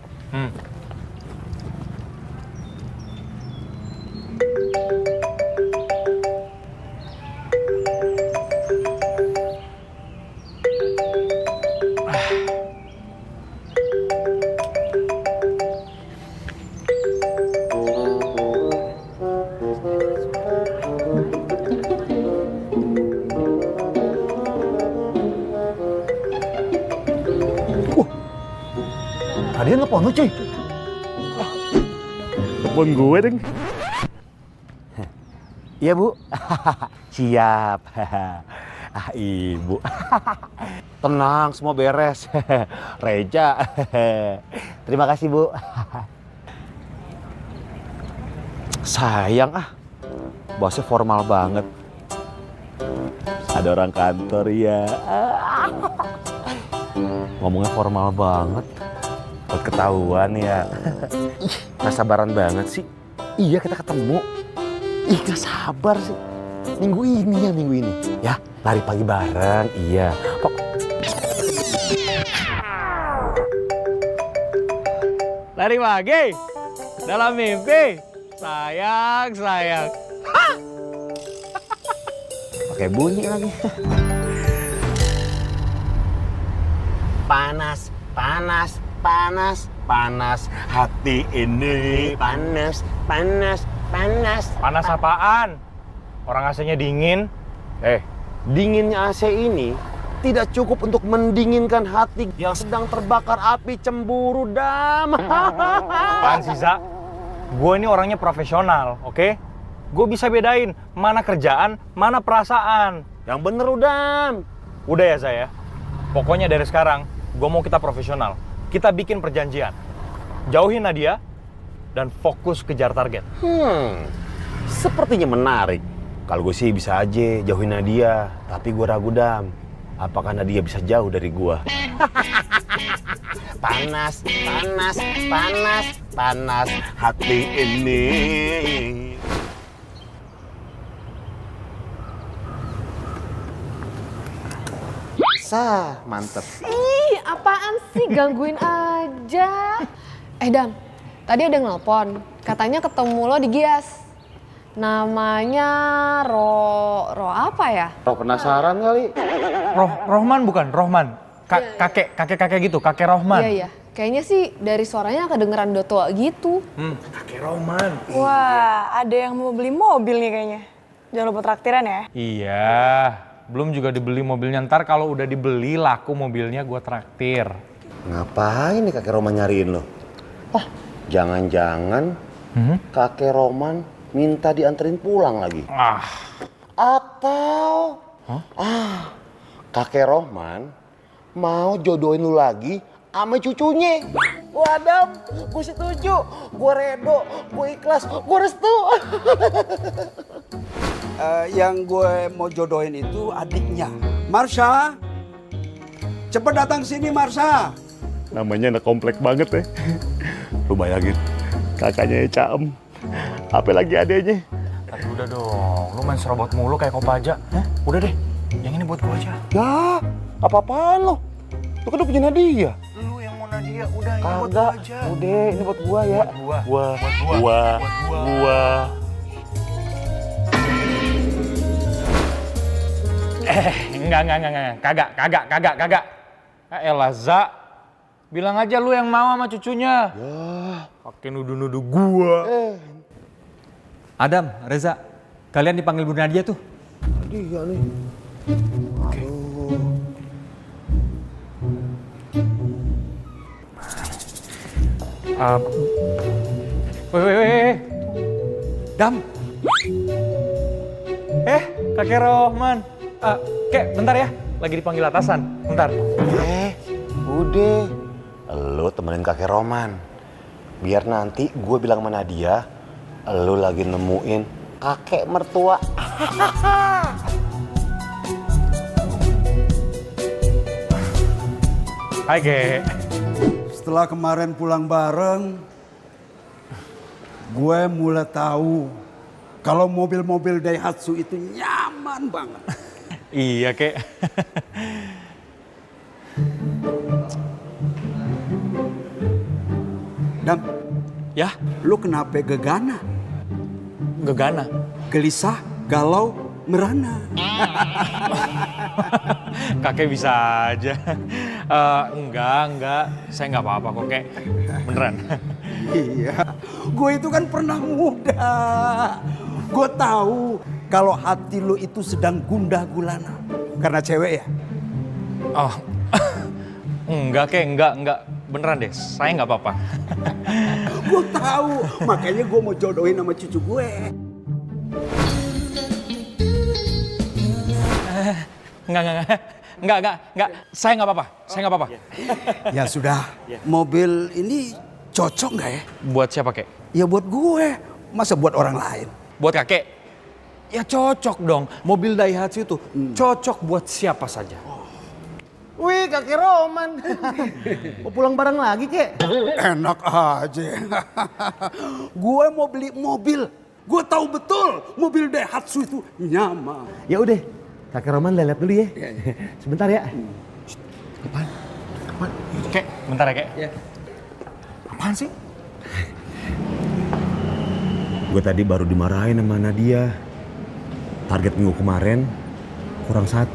Dia nelfon lu, cuy. Telepon gue, deng. Iya, Bu. Siap. Ibu. Tenang, semua beres. Reja. Terima kasih, Bu. Sayang bosnya formal banget. Ada orang kantor ya. Ngomongnya formal banget. Buat ketahuan ya. Gak sabaran banget sih. Iya, kita ketemu. Gak sabar sih. Minggu ini. Ya, lari pagi bareng. Iya. Lari pagi dalam mimpi. Sayang. Pakai bunyi lagi. Panas hati ini. Panas. Panas apaan? Orang AC-nya dingin. Dinginnya AC ini tidak cukup untuk mendinginkan hati yang sedang terbakar api cemburu, Dam. Apaan sih, Za? Gue ini orangnya profesional, oke? Gue bisa bedain mana kerjaan, mana perasaan. Yang bener, Dam. Udah ya, Za ya? Pokoknya dari sekarang, gue mau kita profesional. Kita bikin perjanjian. Jauhin Nadia dan fokus kejar target. Sepertinya menarik. Kalau gue sih bisa aja jauhin Nadia, tapi gue ragu, Dam. Apakah Nadia bisa jauh dari gua? Panas, panas, panas, panas hati ini. Mantep. Ih, apaan sih? Gangguin aja. Dam, tadi ada yang nelpon. Katanya ketemu lo di Gias. Namanya Ro apa ya? Penasaran kali? Rohman bukan? Rohman. Kakek gitu, kakek Rohman. Iya. Kayaknya sih dari suaranya kedengeran udah tua gitu. Kakek Rohman. Wah, ada yang mau beli mobil nih kayaknya. Jangan lupa traktiran ya. Iya, belum juga dibeli mobilnya. Ntar kalau udah dibeli laku mobilnya gue traktir. Ngapain nih kakek Roman nyariin lo? Oh, jangan-jangan kakek Roman minta dianterin pulang lagi. Atau kakek Roman mau jodohin lu lagi sama cucunya. Wadam, gue setuju, gue redo, gue ikhlas, gue restu. Yang gue mau jodohin itu adiknya. Marsha, cepet datang sini Marsha. Namanya anak komplek banget ya. Lu bayangin, kakaknya Caem, apalagi adeknya. Tapi udah dong, lu main serobot mulu kayak Kopaja. Udah deh, yang ini buat gue aja. Ya, apa-apaan lo? Lu kan udah punya Nadia. Lu yang mau Nadia, udah ini buat Kagak, gue aja. udah ini buat gua ya. Gua. Enggak. Kagak. Elah, Za. Bilang aja lu yang mau sama cucunya. Ya. Pakai nuduh-nuduh gua. Adam, Reza, kalian dipanggil Bu Nadia tuh. Nadia nih. Weh. Dam. Kakek Rohman. Kek, bentar ya. Lagi dipanggil atasan. Bentar. Udah. Lu temenin kakek Roman. Biar nanti gue bilang sama Nadia, lu lagi nemuin kakek mertua. Hai, Kek. Setelah kemarin pulang bareng, gue mulai tahu kalau mobil-mobil Daihatsu itu nyaman banget. Iya, Kek. Dan Ya, lu kenapa gegana? gegana. Gelisah, galau, merana. Kakek bisa aja. Enggak. Saya nggak apa-apa kok, Kek. Beneran. Iya, gue itu kan pernah muda. Gue tahu kalau hati lu itu sedang gundah gulana. Karena cewek ya? Oh, enggak, Kek. Enggak. Beneran deh, saya nggak apa-apa. Gue tahu, makanya gue mau jodohin sama cucu gue. Enggak. Saya nggak apa-apa. Ya sudah, mobil ini cocok nggak ya? Buat siapa, Kek? Ya buat gue, masa buat orang lain? Buat kakek? Ya cocok dong. Mobil Daihatsu itu cocok buat siapa saja. Wih, kakek Roman. Mau pulang bareng lagi, Kek? Enak aja. Gue mau beli mobil. Gue tahu betul mobil Daihatsu itu nyaman. Ya udah, kakek Roman lihat dulu ya. Sebentar ya. Apaan? Kek, bentar ya, Kek. Ya. Apaan sih? Gue tadi baru dimarahin sama Nadia. Target minggu kemarin kurang 1.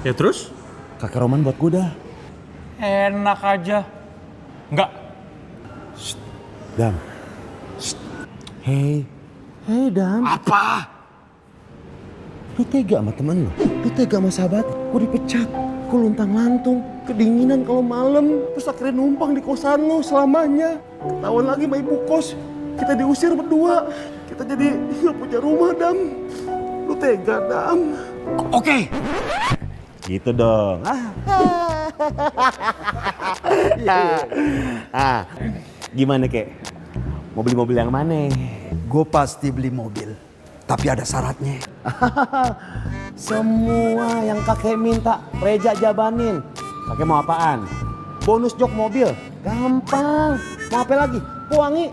Ya terus? Kakek Roman buat gue dah. Enak aja. Enggak. Dam. Hei Dam. Apa? Lu tega sama temen lu? Lu tega sama sahabat? Gue dipecat. Gue luntang-lantung. Kedinginan kalau malam. Terus akhirnya numpang di kosan lu selamanya. Ketahuan lagi sama ibu kos. Kita diusir berdua. Kita jadi gak punya rumah, Dam. Lu tega, Dam. Oke. Gitu dong. Gimana, Kek? Mau beli mobil yang mana? Gue pasti beli mobil. Tapi ada syaratnya. Semua yang kakek minta Reja jabanin. Kakek mau apaan? Bonus jok mobil? Gampang. Mau apa lagi? Wangi?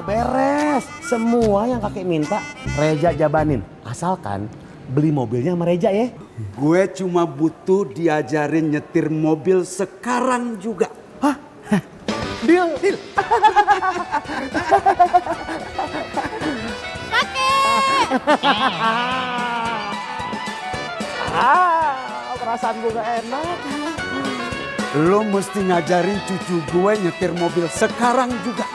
Beres. Semua yang kakek minta Reja jabanin. Asalkan beli mobilnya sama Reja ya. Gue cuma butuh diajarin nyetir mobil sekarang juga. Hah? Deal, deal. Perasaan gue gak enak. Lo mesti ngajarin cucu gue nyetir mobil sekarang juga.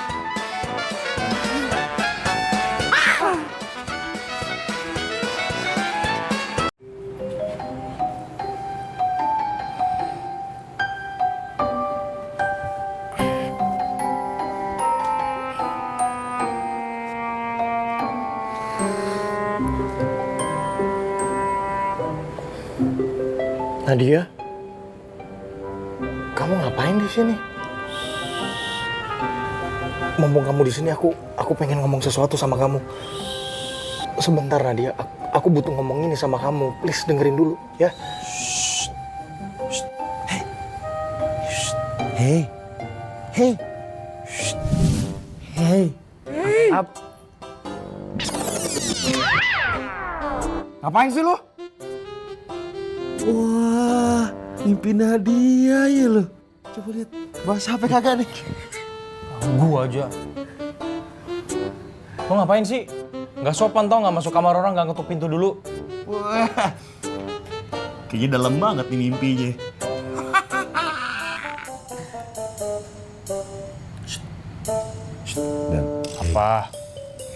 Nadia, kamu ngapain di sini? Mumpung kamu di sini, aku pengen ngomong sesuatu sama kamu. Sebentar Nadia, aku butuh ngomong ini sama kamu. Please dengerin dulu, ya. Hei. Hei. Hei. Ngapain sih lo? Wah, mimpi Nadia ya lo. Coba lihat, bahas HP kagak nih? Gua aja. Lo ngapain sih? Nggak sopan tau, nggak masuk kamar orang, nggak ngetuk pintu dulu. Wah, kayaknya dalam banget nih mimpinya. Dan, Apa?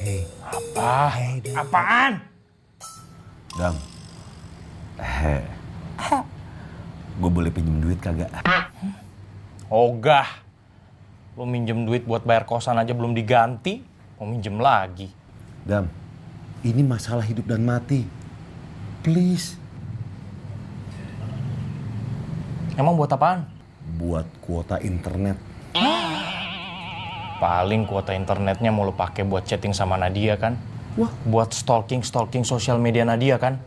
hei, Apa? Apaan? Dam. Gue boleh pinjem duit kagak? Ogah. Lo minjem duit buat bayar kosan aja belum diganti, mau minjem lagi. Dam, ini masalah hidup dan mati. Please. Emang buat apaan? Buat kuota internet. Paling kuota internetnya mau lo pakai buat chatting sama Nadia kan? Wah. Buat stalking sosial media Nadia kan?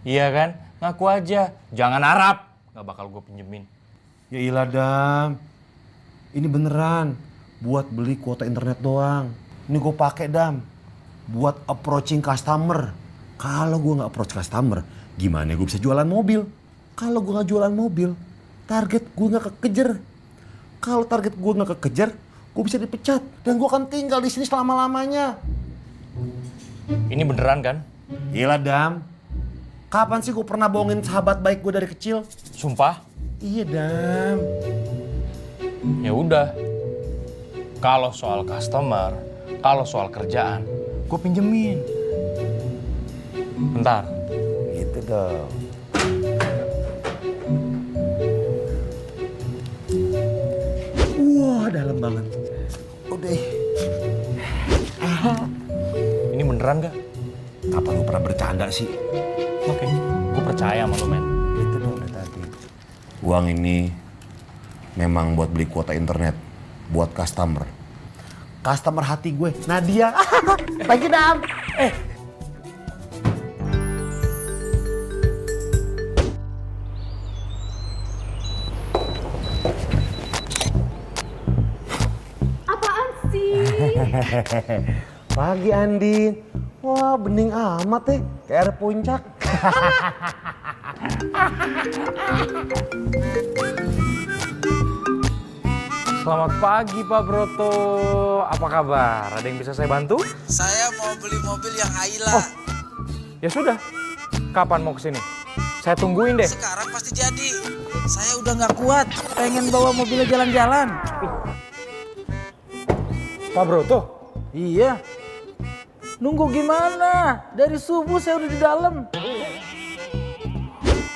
Iya kan? Ngaku aja, jangan harap. Nggak bakal gue pinjemin. Ya ilah Dam, ini beneran buat beli kuota internet doang. Ini gue pakai Dam, buat approaching customer. Kalau gue nggak approach customer, gimana gue bisa jualan mobil? Kalau gue nggak jualan mobil, target gue nggak kekejar. Kalau target gue nggak kekejar, gue bisa dipecat dan gue akan tinggal di sini selama-lamanya. Ini beneran kan? Gila Dam, kapan sih gue pernah bohongin sahabat baik gue dari kecil? Sumpah? Iya Dam. Ya udah. Kalau soal customer, kalau soal kerjaan, gue pinjemin. Bentar. Gitu dong. Wah, dalam banget. Udah. Ini beneran gak? Kapan lu pernah bercanda sih? Oke, gue percaya sama lo, men. Gitu dong dari tadi. Uang ini memang buat beli kuota internet, buat customer. Customer hati gue, Nadia. Thank you, Dam. Apaan sih? Pagi Andin. Wah, bening amat ya, kayak air puncak. Selamat pagi Pak Broto. Apa kabar? Ada yang bisa saya bantu? Saya mau beli mobil yang Ayla. Oh, ya sudah. Kapan mau kesini? Saya tungguin deh. Sekarang pasti jadi. Saya udah nggak kuat. Pengen bawa mobilnya jalan-jalan. Pak Broto? Iya. Nunggu gimana? Dari subuh saya udah di dalam.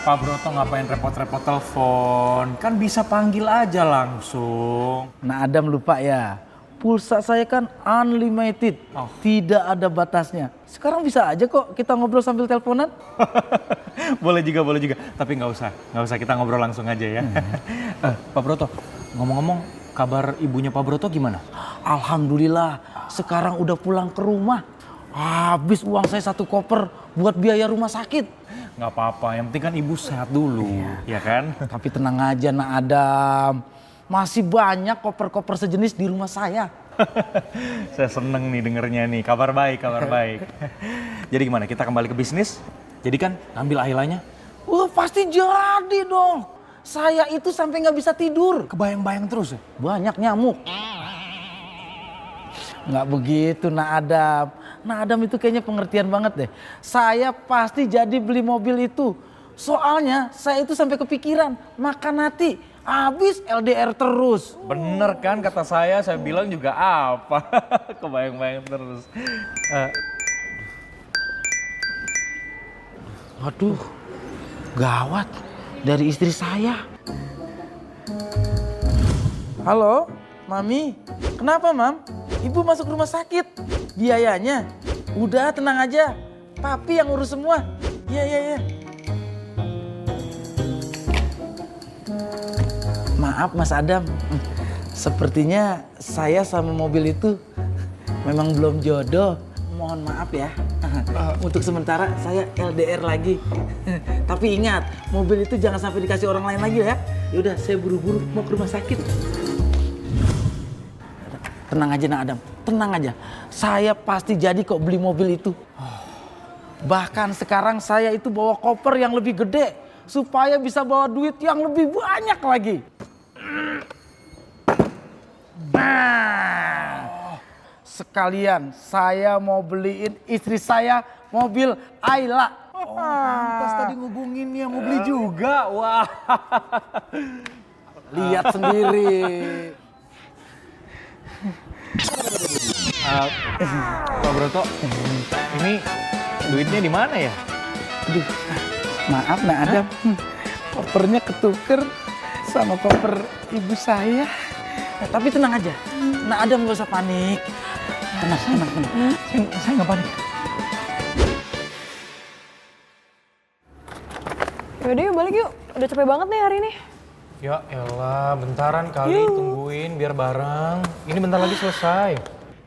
Pak Broto ngapain repot-repot telepon? Kan bisa panggil aja langsung. Nah Adam lupa ya. Pulsa saya kan unlimited. Tidak ada batasnya. Sekarang bisa aja kok kita ngobrol sambil teleponan. boleh juga. Tapi nggak usah kita ngobrol langsung aja ya. Pak Broto, ngomong-ngomong kabar ibunya Pak Broto gimana? Alhamdulillah, sekarang udah pulang ke rumah. Habis uang saya 1 koper buat biaya rumah sakit. Nggak apa-apa, yang penting kan ibu sehat dulu, ya kan? Tapi tenang aja nak Adam, masih banyak koper-koper sejenis di rumah saya. Saya seneng nih dengernya nih, kabar baik, kabar baik. Jadi gimana, kita kembali ke bisnis? Jadi kan ngambil Ailanya? Wah pasti jadi dong. Saya itu sampai nggak bisa tidur. Kebayang-bayang terus ya? Banyak nyamuk. Nggak begitu nak Adam. Nak Adam itu kayaknya pengertian banget deh. Saya pasti jadi beli mobil itu. Soalnya saya itu sampai kepikiran makan hati. Habis LDR terus. Bener kan kata saya bilang juga apa. Kebayang-bayang terus. Waduh, gawat. Dari istri saya. Halo, Mami. Kenapa, Mam? Ibu masuk rumah sakit. Biayanya? Udah, tenang aja. Papi yang urus semua. Iya. Maaf, Mas Adam. Sepertinya saya sama mobil itu memang belum jodoh. Mohon maaf ya. Untuk sementara saya LDR lagi. Tapi ingat, mobil itu jangan sampai dikasih orang lain lagi ya. Yaudah, saya buru-buru mau ke rumah sakit. Tenang aja nak Adam, tenang aja. Saya pasti jadi kok beli mobil itu. Bahkan sekarang saya itu bawa koper yang lebih gede. Supaya bisa bawa duit yang lebih banyak lagi. Nah, sekalian saya mau beliin istri saya mobil Ayla. Pantas tadi ngubunginnya mau beli juga. Wah. Lihat sendiri. Pak Broto, ini duitnya di mana ya? Aduh, maaf nak Adam. Kopernya ketuker sama koper ibu saya. Tapi tenang aja, nak Adam gak usah panik. Tenang. Saya nggak panik. Yaudah yuk balik yuk, udah capek banget nih hari ini. Ya elah, bentaran kali tungguin biar bareng. Ini bentar lagi selesai.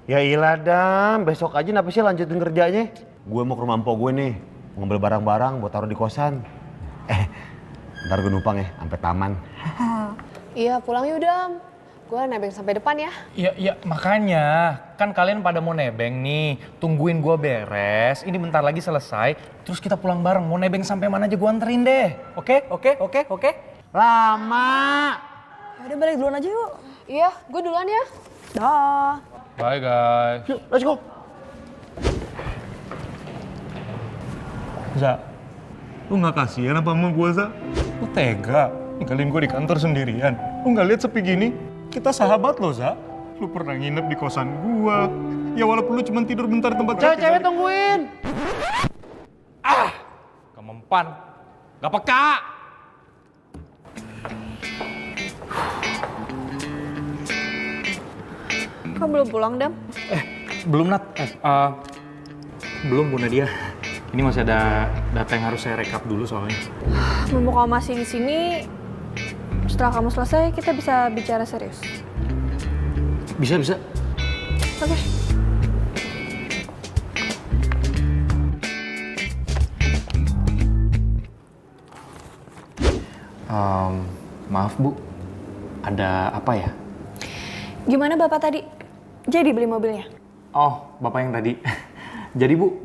Ya ilah Dam, besok aja kenapa sih lanjutin kerjanya? Gue mau ke rumah empok gue nih, mau ngambil barang-barang buat taruh di kosan. Ntar gue numpang ya, sampai taman. Iya pulang yuk Dam, gue nebeng sampai depan ya. Iya, makanya kan kalian pada mau nebeng nih. Tungguin gue beres, ini bentar lagi selesai. Terus kita pulang bareng, mau nebeng sampai mana aja gue anterin deh. Oke? Lama. Udah balik duluan aja yuk. Iya, gue duluan ya. Dah. Bye guys. Yuk, let's go. Za, lu gak kasihan apa sama gue, Za? Lu tega, ninggalin gue di kantor sendirian. Lu gak lihat sepi gini? Kita sahabat lo, Za. Lu pernah nginep di kosan gue. Ya walaupun lu cuma tidur bentar di tempat Cewek-cewek tungguin. Gak mempan. Gak peka. Kok belum pulang Dam? Belum, Nat. Belum, Bu Nadia. Ini masih ada data yang harus saya rekap dulu soalnya. Mumpung kamu masih di sini, setelah kamu selesai kita bisa bicara serius. Bisa. Oke. Maaf Bu, ada apa ya? Gimana Bapak tadi? Jadi beli mobilnya? Oh, Bapak yang tadi. Jadi Bu,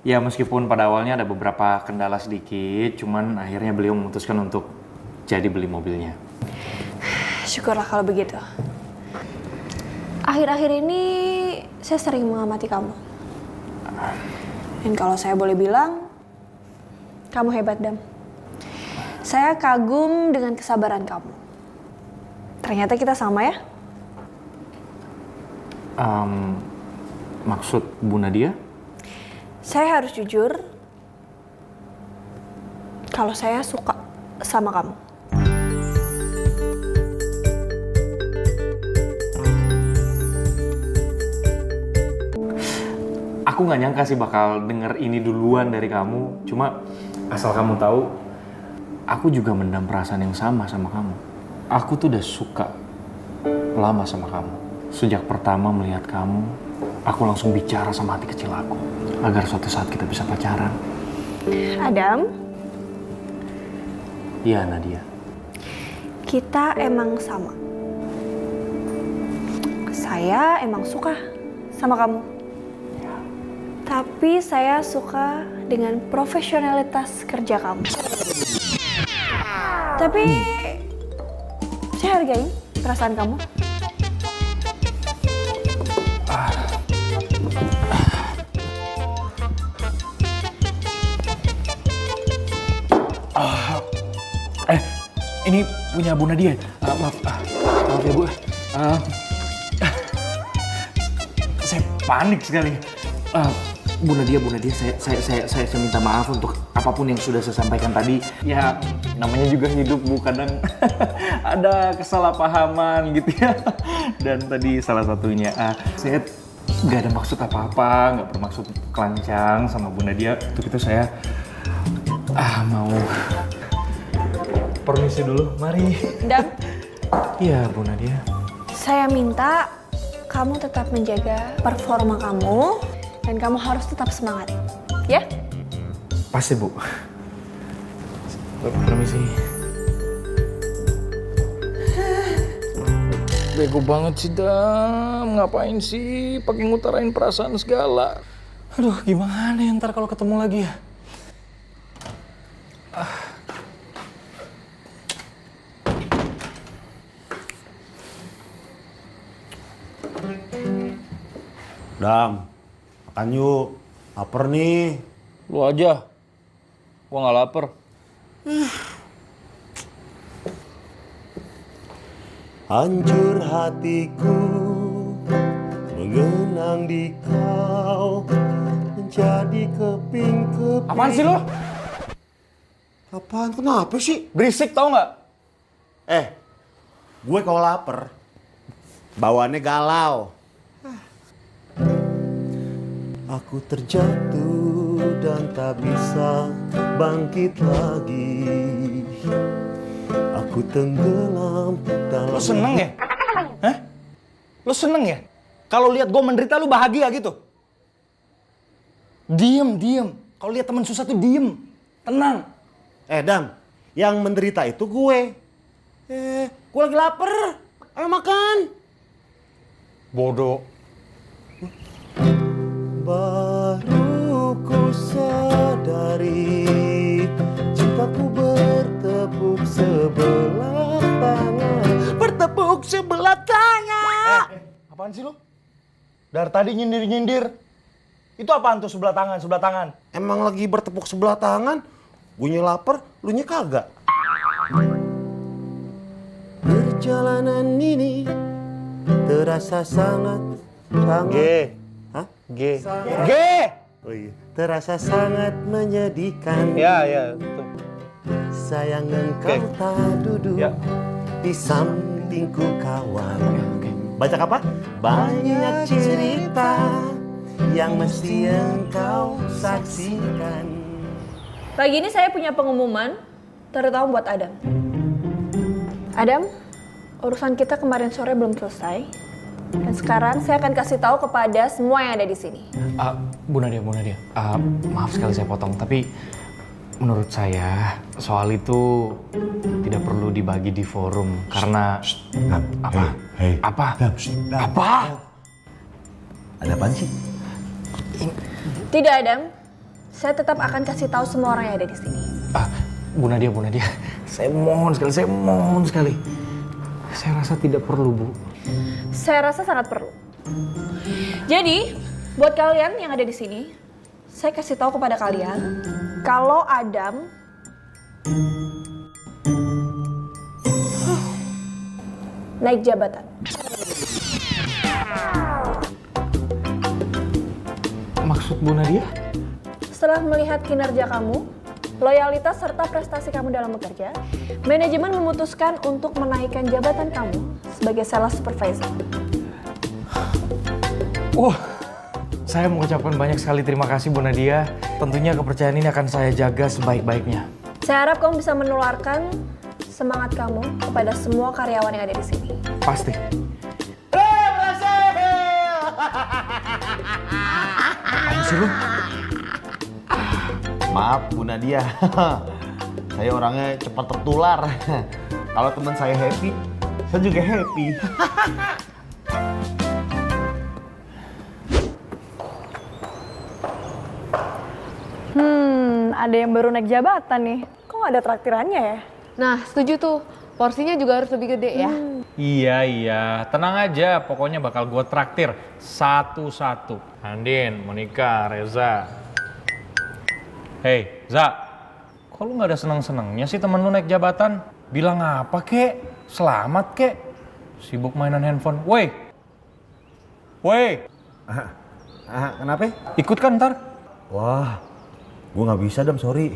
ya meskipun pada awalnya ada beberapa kendala sedikit, cuman akhirnya beliau memutuskan untuk jadi beli mobilnya. Syukurlah kalau begitu. Akhir-akhir ini saya sering mengamati kamu. Dan kalau saya boleh bilang, kamu hebat Dam. Saya kagum dengan kesabaran kamu. Ternyata kita sama ya? Maksud Bu Nadia? Saya harus jujur, kalau saya suka sama kamu. Aku nggak nyangka sih bakal denger ini duluan dari kamu. Cuma asal kamu tahu, aku juga mendam perasaan yang sama kamu. Aku tuh udah suka lama sama kamu. Sejak pertama melihat kamu, aku langsung bicara sama hati kecil aku agar suatu saat kita bisa pacaran. Adam, Iya, Nadia. kita emang sama. Saya emang suka sama kamu. Tapi saya suka dengan profesionalitas kerja kamu. Tapi saya hargai perasaan kamu. Ini punya Bu Nadia. Maaf ya Bu. Saya panik sekali. Bu Nadia, saya minta maaf untuk apapun yang sudah saya sampaikan tadi. Ya, namanya juga hidup Bu, kadang ada kesalahpahaman gitu ya. Dan tadi salah satunya, saya nggak ada maksud apa-apa, nggak bermaksud kelancang sama Bu Nadia. Untuk itu saya mau permisi dulu, mari. Dan Iya, Bu Nadia. saya minta kamu tetap menjaga performa kamu dan kamu harus tetap semangat. Ya? Pasti, Bu. Permisi. Bego banget sih, Dam. Ngapain sih pakai ngutarain perasaan segala? Aduh, gimana ya ntar kalau ketemu lagi ya? Dam, makan yuk. Laper nih. Lu aja. Gua nggak lapar. Hancur hatiku mengenang di kau, menjadi keping-keping. Apaan sih lu? Apaan? Kenapa sih? Berisik tau nggak? Gue kalau lapar, bawaannya galau. Aku terjatuh dan tak bisa bangkit lagi. Aku tenggelam dalam... Lu seneng ya? Hah? Lu seneng ya? Kalau lihat gue menderita lu bahagia gitu? Diem. Kalau lihat teman susah tuh diem. Tenang. Dam, yang menderita itu gue. Gue lagi lapar. Ayo makan. Bodoh. Baru ku sadari cintaku bertepuk sebelah tangan. Bertepuk sebelah tangan. Apaan sih lu? Dari tadi nyindir-nyindir. Itu apaan tuh sebelah tangan? Emang lagi bertepuk sebelah tangan? Gue lapar, lu nya kagak. Perjalanan ini terasa sangat. Hah? G. Oh iya. Terasa sangat menyedihkan. Ya, betul. Sayang engkau tak duduk di sampingku kawan. Baca apa? Banyak cerita yang mesti engkau saksikan. Pagi ini saya punya pengumuman, terutama buat Adam. Adam, urusan kita kemarin sore belum selesai. Dan sekarang saya akan kasih tahu kepada semua yang ada di sini. Bu Nadia. Maaf sekali saya potong, tapi menurut saya soal itu tidak perlu dibagi di forum karena apa? Ada apaan sih? Tidak, Adam. Saya tetap akan kasih tahu semua orang yang ada di sini. Bu Nadia. Saya mohon sekali. Saya rasa tidak perlu, Bu. Saya rasa sangat perlu. Jadi, buat kalian yang ada di sini, saya kasih tahu kepada kalian kalau Adam naik jabatan. Maksud Bu Nadia? Setelah melihat kinerja kamu, loyalitas serta prestasi kamu dalam bekerja, manajemen memutuskan untuk menaikkan jabatan kamu sebagai sales supervisor. Saya mengucapkan banyak sekali terima kasih Bu Nadia. Tentunya kepercayaan ini akan saya jaga sebaik-baiknya. Saya harap kamu bisa menularkan semangat kamu kepada semua karyawan yang ada di sini. Pasti. Berhasil! Apa sih lu? Maaf Bu Nadia, saya orangnya cepat tertular. Kalau teman saya happy, saya juga happy. Ada yang baru naik jabatan nih. Kok nggak ada traktirannya ya? Nah, setuju tuh. Porsinya juga harus lebih gede ya. Iya, tenang aja, pokoknya bakal gue traktir satu-satu. Andin, Monica, Reza. Hei, Za, kok lu gak ada seneng-senengnya sih temen lu naik jabatan? Bilang apa kek? Selamat kek? Sibuk mainan handphone. Woi, Kenapa? ikut kan ntar? Wah, gue nggak bisa Dam, sorry.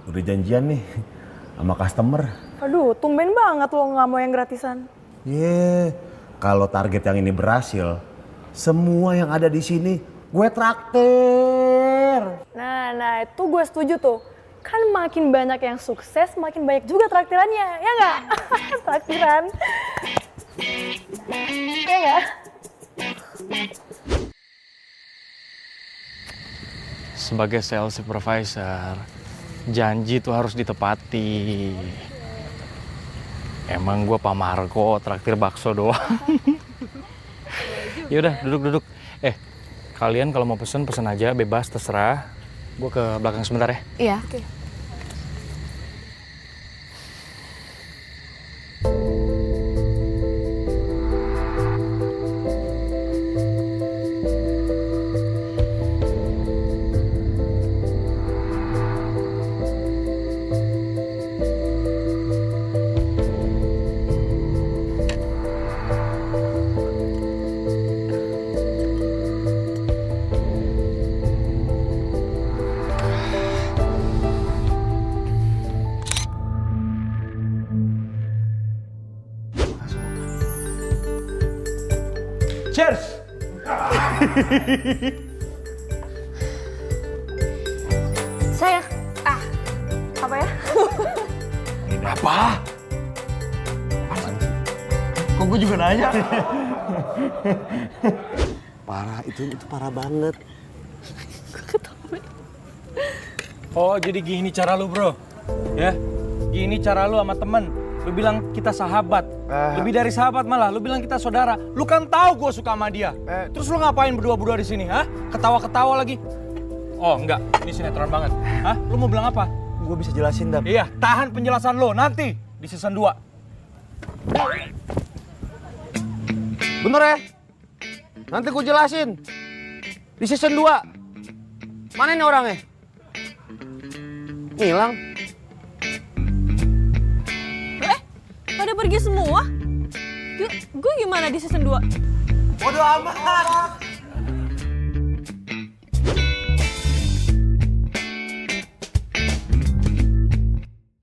Udah janjian nih sama customer. Aduh, tumben banget lo nggak mau yang gratisan. Kalau target yang ini berhasil, semua yang ada di sini gue traktir. Nah itu gue setuju tuh. Kan makin banyak yang sukses, makin banyak juga traktirannya, ya nggak? Traktiran. Ya nggak? Sebagai sales supervisor, janji tuh harus ditepati. Emang gue Pak Marco traktir bakso doang. Yaudah, duduk-duduk. Kalian kalau mau pesen aja, bebas, terserah. Gue ke belakang sebentar ya. Iya. Oke. Cheers! Saya, apa ya? Apa? Kok gue juga nanya? Parah, itu parah banget. Oh, jadi gini cara lu, bro. Ya, gini cara lu sama temen. Lu bilang kita sahabat. Lebih dari sahabat malah, lu bilang kita saudara. Lu kan tahu gue suka sama dia. Terus lu ngapain berdua-berdua di sini, ha? Ketawa-ketawa lagi. Oh, enggak. Ini sinetron banget. Hah? Lu mau bilang apa? Gue bisa jelasin, Dam. Iya, tahan penjelasan lo nanti di season 2. Bener ya? Nanti gue jelasin. Di season 2. Mana nih orangnya? Ngilang. Pada pergi semua? Gue gimana di season 2? Bodoh amat.